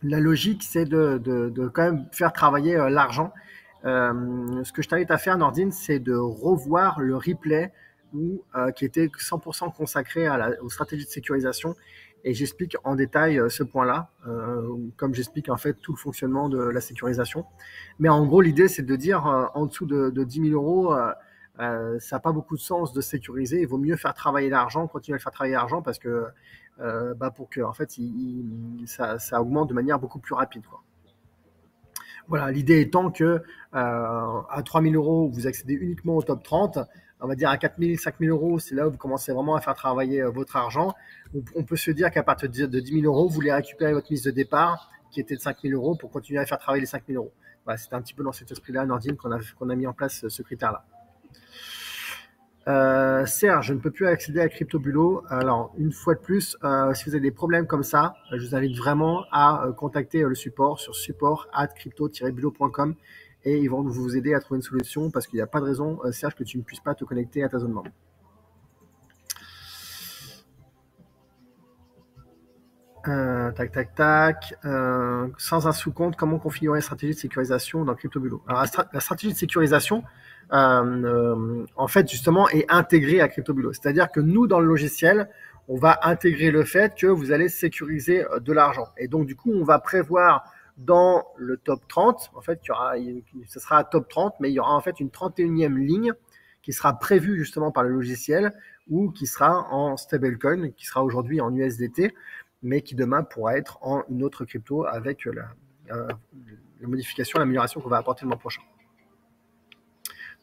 la logique, c'est de quand même faire travailler l'argent. Ce que je t'invite à faire, Nordine, c'est de revoir le replay qui était 100% consacré aux stratégies de sécurisation. Et j'explique en détail ce point-là, comme j'explique en fait tout le fonctionnement de la sécurisation. Mais en gros, l'idée, c'est de dire en dessous de 10 000 euros, ça n'a pas beaucoup de sens de sécuriser. Il vaut mieux faire travailler l'argent, continuer à le faire travailler l'argent parce que pour que en fait, ça augmente de manière beaucoup plus rapide, quoi. Voilà, l'idée étant que à 3 000 euros, vous accédez uniquement au top 30. On va dire à 4 000, 5 000 euros, c'est là où vous commencez vraiment à faire travailler votre argent. On peut se dire qu'à partir de 10 000 euros, vous voulez récupérer votre mise de départ qui était de 5 000 euros pour continuer à faire travailler les 5 000 euros. Voilà, c'était un petit peu dans cet esprit-là, Nordine, qu'on a mis en place ce critère-là. Serge, je ne peux plus accéder à CryptoBulo. Alors, une fois de plus, si vous avez des problèmes comme ça, je vous invite vraiment à contacter le support sur support@crypto-bulo.com et ils vont vous aider à trouver une solution parce qu'il n'y a pas de raison, Serge, que tu ne puisses pas te connecter à ta zone membre. Tac, tac, tac. Sans un sous-compte, comment configurer la stratégie de sécurisation dans CryptoBulo? Alors, la stratégie de sécurisation, en fait, justement, est intégrée à CryptoBulo. C'est-à-dire que nous, dans le logiciel, on va intégrer le fait que vous allez sécuriser de l'argent. Et donc, du coup, on va prévoir dans le top 30, en fait, ce sera top 30, mais il y aura en fait une 31e ligne qui sera prévue justement par le logiciel ou qui sera en stablecoin, qui sera aujourd'hui en USDT, mais qui demain pourra être en une autre crypto avec modifications, l'amélioration qu'on va apporter le mois prochain.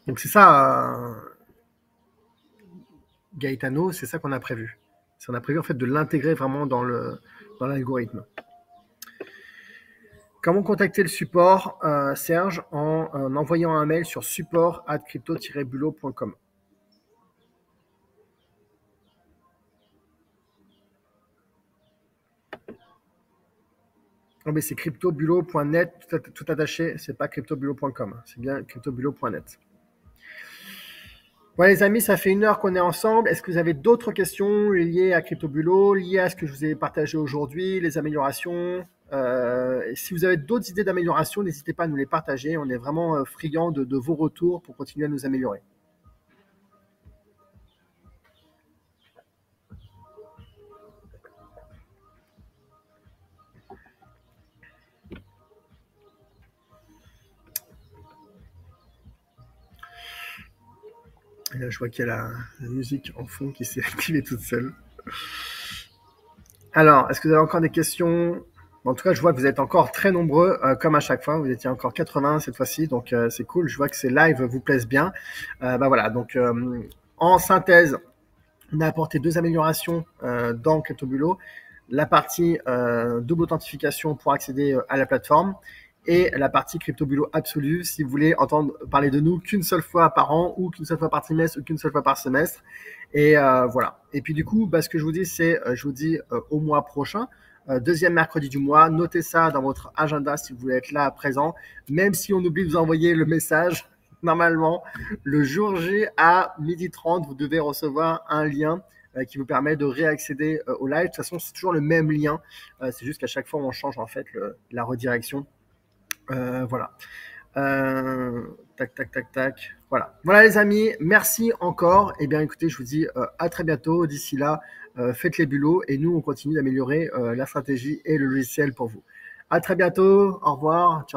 Donc c'est ça, Gaetano, c'est ça qu'on a prévu. On a prévu en fait de l'intégrer vraiment dans l'algorithme. Comment contacter le support, Serge, en envoyant un mail sur support@crypto-bulot.com. Non, mais c'est cryptobulot.net, tout attaché, c'est pas cryptobulot.com, c'est bien cryptobulot.net. Voilà les amis, ça fait 1 heure qu'on est ensemble. Est-ce que vous avez d'autres questions liées à CryptoBulot, liées à ce que je vous ai partagé aujourd'hui, les améliorations si vous avez d'autres idées d'amélioration, n'hésitez pas à nous les partager. On est vraiment friands de vos retours pour continuer à nous améliorer. Et là, je vois qu'il y a la musique en fond qui s'est activée toute seule. Alors, est-ce que vous avez encore des questions? En tout cas, je vois que vous êtes encore très nombreux, comme à chaque fois. Vous étiez encore 80 cette fois-ci, donc c'est cool. Je vois que ces lives vous plaisent bien. Voilà, donc en synthèse, on a apporté 2 améliorations dans CryptoBulot. La partie double authentification pour accéder à la plateforme et la partie CryptoBulot absolue si vous voulez entendre parler de nous qu'une seule fois par an ou qu'une seule fois par trimestre ou qu'une seule fois par semestre. Et voilà. Et puis du coup, ce que je vous dis, c'est je vous dis au mois prochain, deuxième mercredi du mois. Notez ça dans votre agenda si vous voulez être là présent. Même si on oublie de vous envoyer le message, normalement, le jour J à 12h30, vous devez recevoir un lien qui vous permet de réaccéder au live. De toute façon, c'est toujours le même lien. C'est juste qu'à chaque fois, on change en fait la redirection. Voilà. Tac. Voilà les amis, merci encore. Eh bien écoutez, je vous dis à très bientôt. D'ici là, faites les bulots et nous on continue d'améliorer la stratégie et le logiciel pour vous. À très bientôt, au revoir. Ciao.